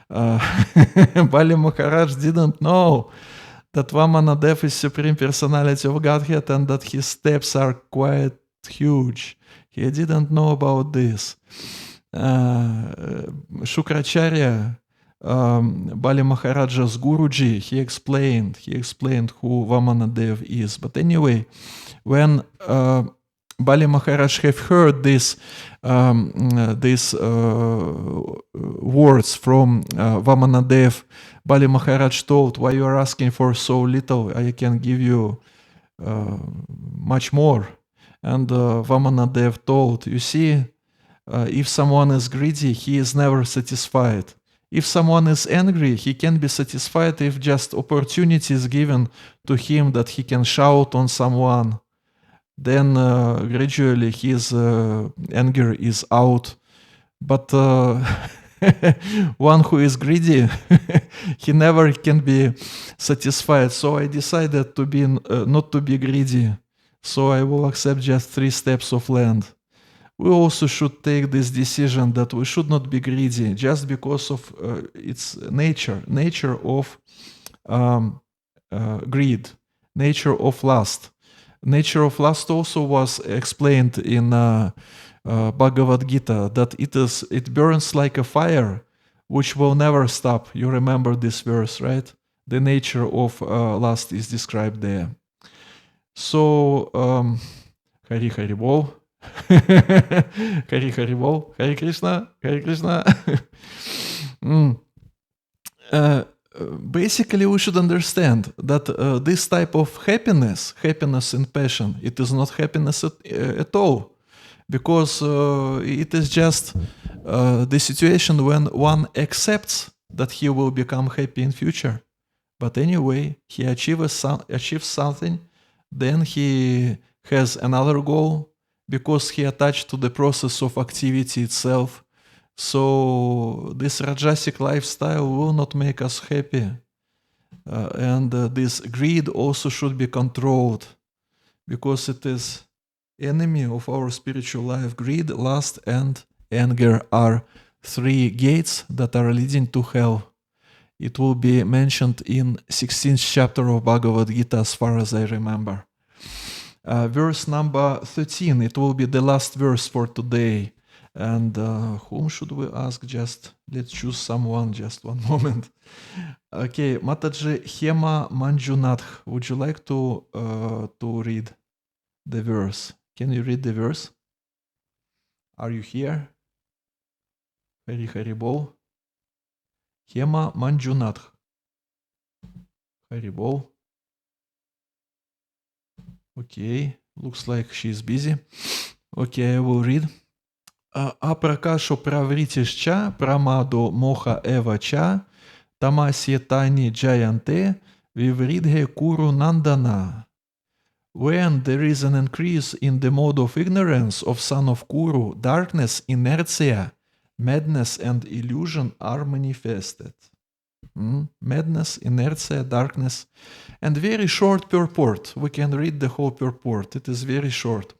Bali Maharaj didn't know that Vamanadev is Supreme Personality of Godhead and that his steps are quite huge. He didn't know about this. Shukracharya, Bali Maharaja's Guruji, he explained who Vamanadev is. But anyway, when Bali Maharaj have heard these words from Vamanadev, Bali Maharaj told, why you are asking for so little? I can give you much more. And Vamanadev told, you see, if someone is greedy, he is never satisfied. If someone is angry, he can be satisfied if just opportunity is given to him that he can shout on someone. Then gradually his anger is out. But one who is greedy, he never can be satisfied. So I decided to be not to be greedy. So I will accept just 3 steps of land. We also should take this decision that we should not be greedy just because of its nature of greed, nature of lust. Nature of lust also was explained in Bhagavad Gita, that it burns like a fire, which will never stop. You remember this verse, right? The nature of lust is described there. So, Hari Hari Bol. Hari Hari Bol. Hare Krishna. Hare Krishna. Basically, we should understand that this type of happiness and passion, it is not happiness at all, because it is just the situation when one accepts that he will become happy in future. But anyway, he achieves something, then he has another goal because he attached to the process of activity itself. So this Rajasic lifestyle will not make us happy. And this greed also should be controlled because it is enemy of our spiritual life. Greed, lust, and anger are 3 gates that are leading to hell. It will be mentioned in 16th chapter of Bhagavad Gita as far as I remember. Verse number 13, it will be the last verse for today. And whom should we ask? Just let's choose someone, just one moment. Okay, Mataji Hema Manjunath, would you like to read the verse? Can you read the verse? Are you here? Hari Haribol. Hema Manjunath. Haribol. Okay, looks like she's busy. Okay, I will read. Aprakasho pravritischa pramado moha eva cha tamasyetani jayante vivridhe kuru nandana. When there is an increase in the mode of ignorance of son of Kuru, darkness, inertia, madness, and illusion are manifested. Madness, inertia, darkness, and very short purport. We can read the whole purport. It is very short.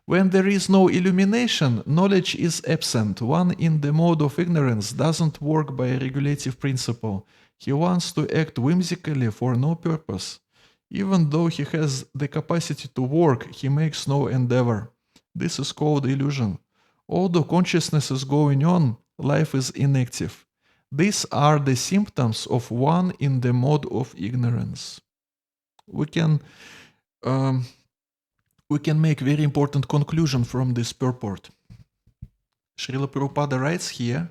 When there is no illumination, knowledge is absent. One in the mode of ignorance doesn't work by a regulative principle. He wants to act whimsically for no purpose. Even though he has the capacity to work, he makes no endeavor. This is called illusion. Although consciousness is going on, life is inactive. These are the symptoms of one in the mode of ignorance. We can make very important conclusion from this purport. Srila Prabhupada writes here,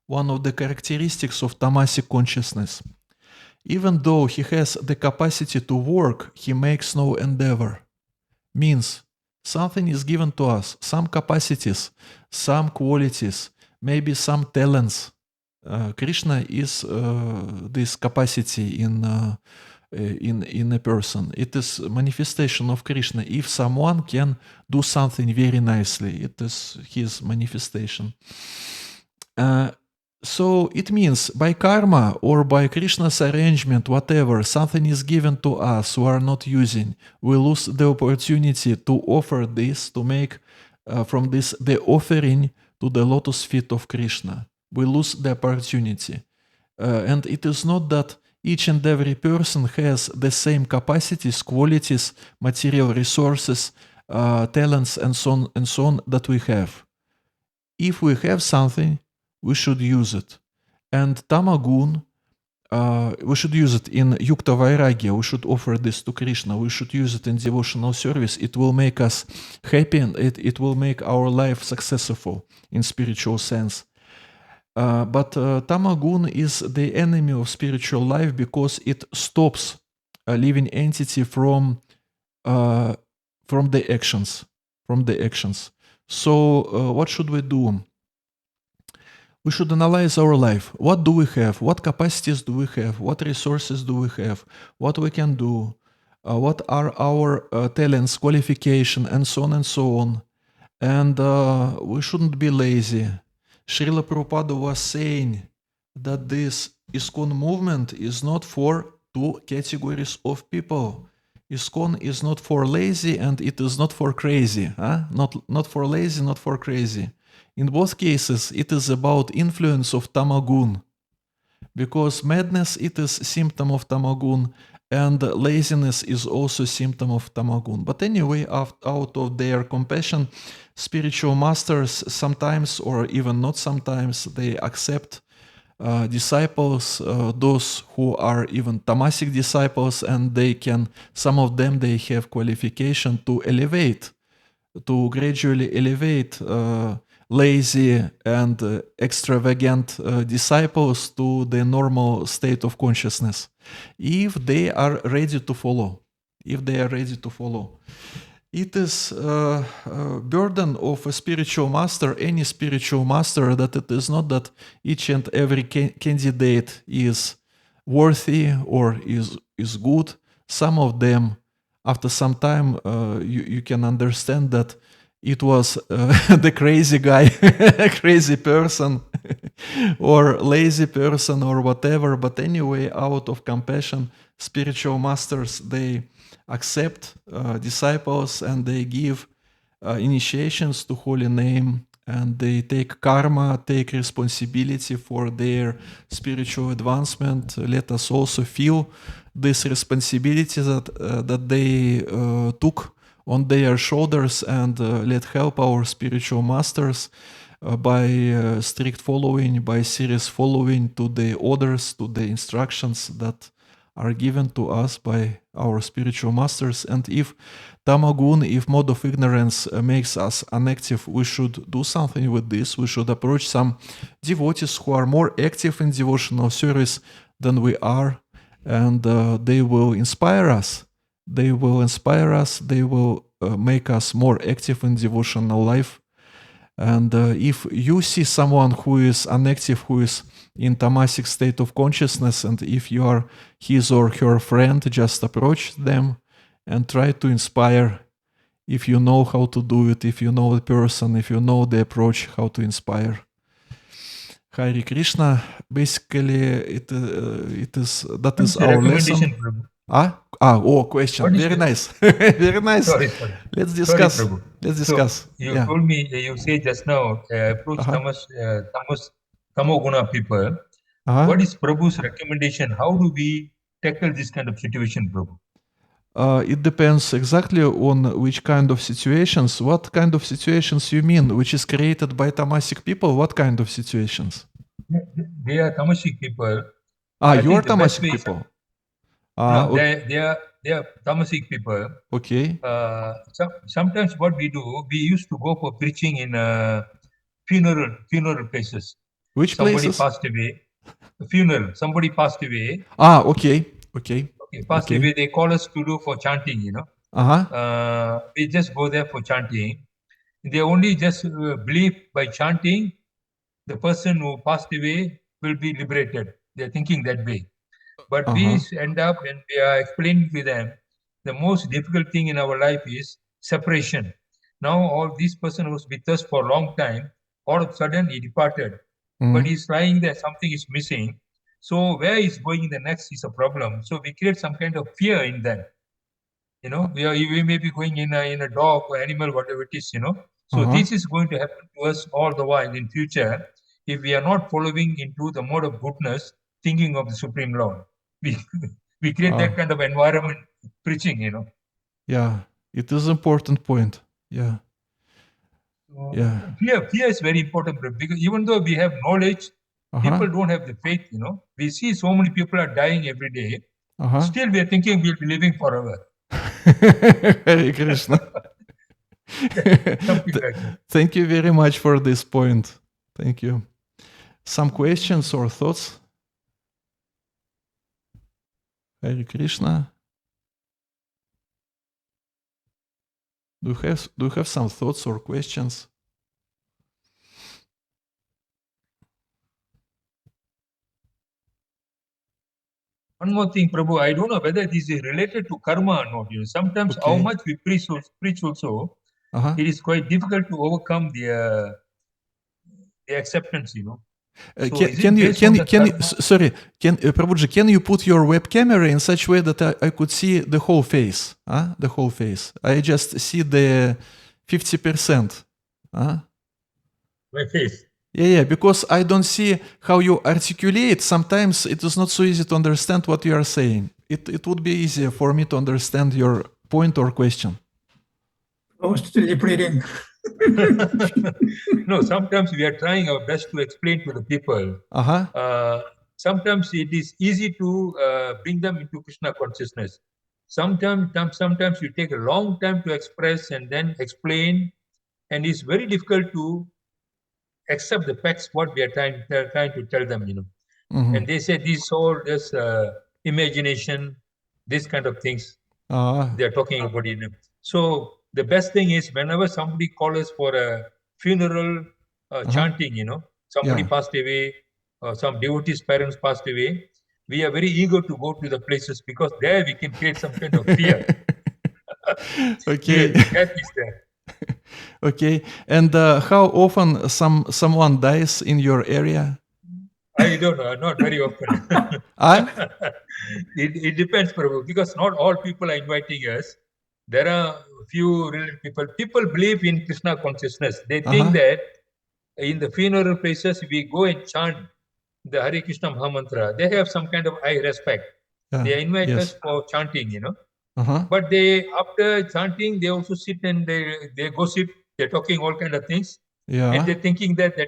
one of the characteristics of tamasic consciousness. Even though he has the capacity to work, he makes no endeavor. Means something is given to us, some capacities, some qualities, maybe some talents. Krishna is this capacity in a person. It is manifestation of Krishna. If someone can do something very nicely, it is his manifestation. So it means by karma or by Krishna's arrangement, whatever, something is given to us we are not using. We lose the opportunity to offer this, to make from this the offering to the lotus feet of Krishna. We lose the opportunity. And it is not that each and every person has the same capacities, qualities, material resources, talents, and so on that we have. If we have something, we should use it. And tamagun, we should use it in yukta vairagya. We should offer this to Krishna. We should use it in devotional service. It will make us happy and it will make our life successful in spiritual sense. But tamagun is the enemy of spiritual life because it stops a living entity from the actions. So what should we do? We should analyze our life. What do we have? What capacities do we have? What resources do we have? What we can do? What are our talents, qualification, and so on and so on. And we shouldn't be lazy. Srila Prabhupada was saying that this ISKCON movement is not for two categories of people. ISKCON is not for lazy and it is not for crazy. Not for lazy, not for crazy. In both cases, it is about influence of tamagun. Because madness, it is symptom of tamagun, and laziness is also symptom of tamagun. But anyway, out of their compassion, spiritual masters sometimes, or even not sometimes, they accept disciples, those who are even tamasic disciples, and some of them, they have qualification to gradually elevate lazy and extravagant disciples to the normal state of consciousness, if they are ready to follow. It is a burden of a spiritual master, any spiritual master, that it is not that each and every candidate is worthy or is good. Some of them, after some time, you can understand that it was the crazy guy, crazy person, or lazy person, or whatever. But anyway, out of compassion, spiritual masters, they accept disciples and they give initiations to holy name, and they take karma, take responsibility for their spiritual advancement. Let us also feel this responsibility that they took on their shoulders, and let help our spiritual masters by strict following, by serious following to the orders, to the instructions that are given to us by our spiritual masters. And if tamagun, if mode of ignorance makes us inactive, we should do something with this. We should approach some devotees who are more active in devotional service than we are, and they will inspire us. They will inspire us. They will make us more active in devotional life. And if you see someone who is inactive, who is in tamasic state of consciousness, and if you are his or her friend, just approach them and try to inspire. If you know how to do it, if you know the person, if you know the approach, how to inspire. Hare Krishna. Basically, it is that is our lesson. Question. Very nice. Very nice. Sorry. Let's discuss. Sorry, Prabhu. Let's discuss. So you told me, you say just now, approach tamoguna people. What is Prabhu's recommendation? How do we tackle this kind of situation, Prabhu? It depends exactly on which kind of situations. What kind of situations you mean? Which is created by tamasic people? What kind of situations? They are tamasic people. You are tamasic people. No, they are tamasic people. Okay. Sometimes what we do, we used to go for preaching in funeral places. Which places? Somebody passed away. Funeral. Somebody passed away. Okay. Passed away. They call us to do for chanting. We just go there for chanting. They only just believe by chanting, the person who passed away will be liberated. They're thinking that way. But we end up, when we are explaining to them, the most difficult thing in our life is separation. Now, all this person was with us for a long time. All of a sudden, he departed. But he's lying there, something is missing. So where he's going the next is a problem. So we create some kind of fear in them. We may be going in a dog or animal, whatever it is, So this is going to happen to us all the while in future if we are not following into the mode of goodness, thinking of the Supreme Lord. We create that kind of environment preaching, Yeah, it is an important point. Yeah. Fear is very important, because even though we have knowledge, people don't have the faith, We see so many people are dying every day. Still we are thinking we'll be living forever. Hare Krishna. Something like that. Thank you very much for this point. Thank you. Some questions or thoughts? Hare Krishna. Do you have some thoughts or questions? One more thing, Prabhu, I don't know whether this is related to karma or not. Sometimes how much we preach also, it is quite difficult to overcome the acceptance, Prabhuji, can you put your web camera in such a way that I could see the whole face? The whole face. I just see the 50%. My face. Yeah, because I don't see how you articulate. Sometimes it is not so easy to understand what you are saying. It would be easier for me to understand your point or question. I was still reading. No, sometimes we are trying our best to explain to the people. Sometimes it is easy to bring them into Krishna consciousness. Sometimes you take a long time to express and then explain, and it's very difficult to accept the facts what we are trying to tell them, And they say this all this imagination, this kind of things they are talking about, So the best thing is whenever somebody calls us for a funeral chanting, somebody passed away, some devotees' parents passed away, we are very eager to go to the places because there we can create some kind of fear. Okay. That is there. Okay. And how often someone dies in your area? I don't know. Not very often. It depends, Prabhu, because not all people are inviting us. There are few related people. People believe in Krishna consciousness. They think that in the funeral places, we go and chant the Hare Krishna Mahamantra. They have some kind of high respect. They invite us for chanting, But after chanting, they also sit and they gossip. They're talking all kind of things. And they're thinking that the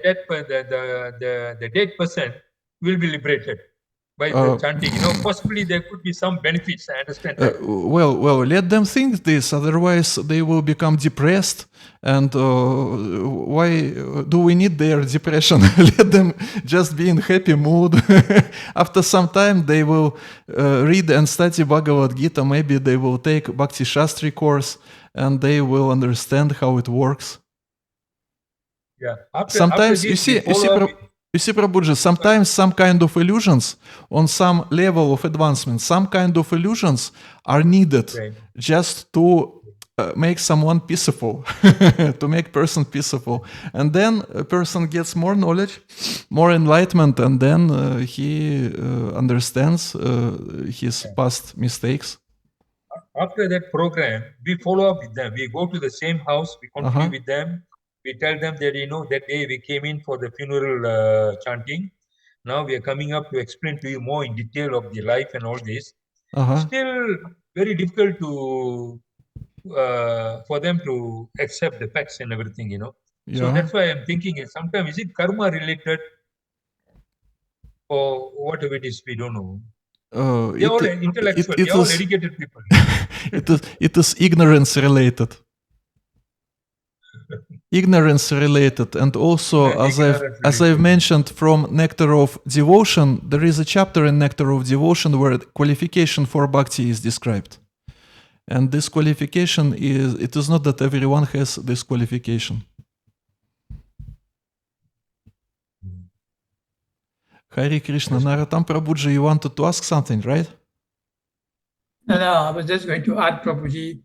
dead person will be liberated. by the chanting. Possibly there could be some benefits. I understand that. Well, let them think this, otherwise they will become depressed. And why do we need their depression? Let them just be in happy mood. After some time, they will read and study Bhagavad Gita. Maybe they will take Bhakti Sastri course, and they will understand how it works. Yeah. Sometimes after you this, see, we follow up with- Prabhuji, sometimes some kind of illusions on some level of advancement, some kind of illusions are needed Right. just to make someone peaceful, to make person peaceful. And then a person gets more knowledge, more enlightenment, and then he understands his past mistakes. After that program, we follow up with them. We go to the same house, we continue with them. We tell them that, that day we came in for the funeral chanting. Now we are coming up to explain to you more in detail of the life and all this. Still very difficult to for them to accept the facts and everything, So that's why I'm thinking sometimes is it karma related or whatever it is, we don't know. They're all intellectual, they're all educated people. It is ignorance related. Ignorance related, and also as I've mentioned from Nectar of Devotion, there is a chapter in Nectar of Devotion where qualification for bhakti is described. And this qualification it is not that everyone has this qualification. Hare Krishna. Narottam Prabhuji, you wanted to ask something, right? No, I was just going to add, Prabhuji,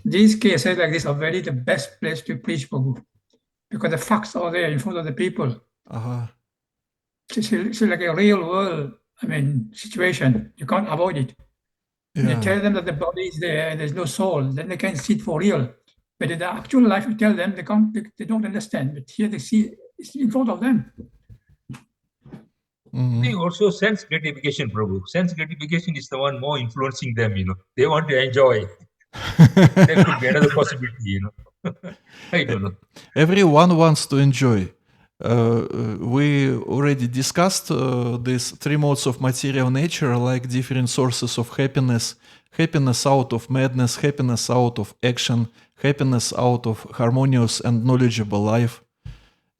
these cases like this are very the best place to preach, Prabhu, because the facts are there in front of the people. It's like a real world, situation. You can't avoid it. You tell them that the body is there and there's no soul, then they can see it for real. But in the actual life, you tell them they don't understand. But here they see it's in front of them. I think also sense gratification, Prabhu. Sense gratification is the one more influencing them, They want to enjoy. That could be another possibility, I don't know. Everyone wants to enjoy. We already discussed these three modes of material nature, like different sources of happiness. Happiness out of madness, happiness out of action, happiness out of harmonious and knowledgeable life.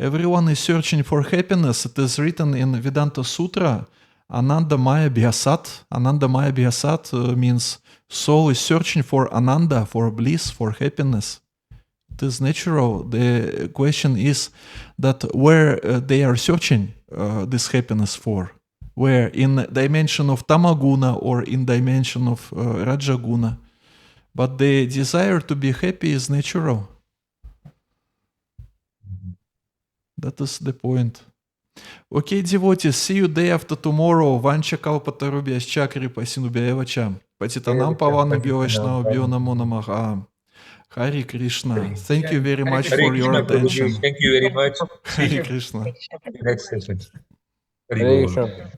Everyone is searching for happiness. It is written in Vedanta Sutra, Ananda Maya Bhyasat. Ananda Maya Bhyasat means soul is searching for Ananda, for bliss, for happiness. It is natural. The question is that where they are searching this happiness for. Where? In dimension of Tamaguna or in dimension of Rajaguna. But the desire to be happy is natural. That is the point. Okay, devotees, see you day after tomorrow. Vancha kalpatarubhyas chakri pasinubhyayavacham. Patitanam pavanubhyo vaishnavabhyo namo namaha. Hare Krishna. Thank you very much for your attention. Thank you very much. Hare Krishna. Next session. Hare Krishna.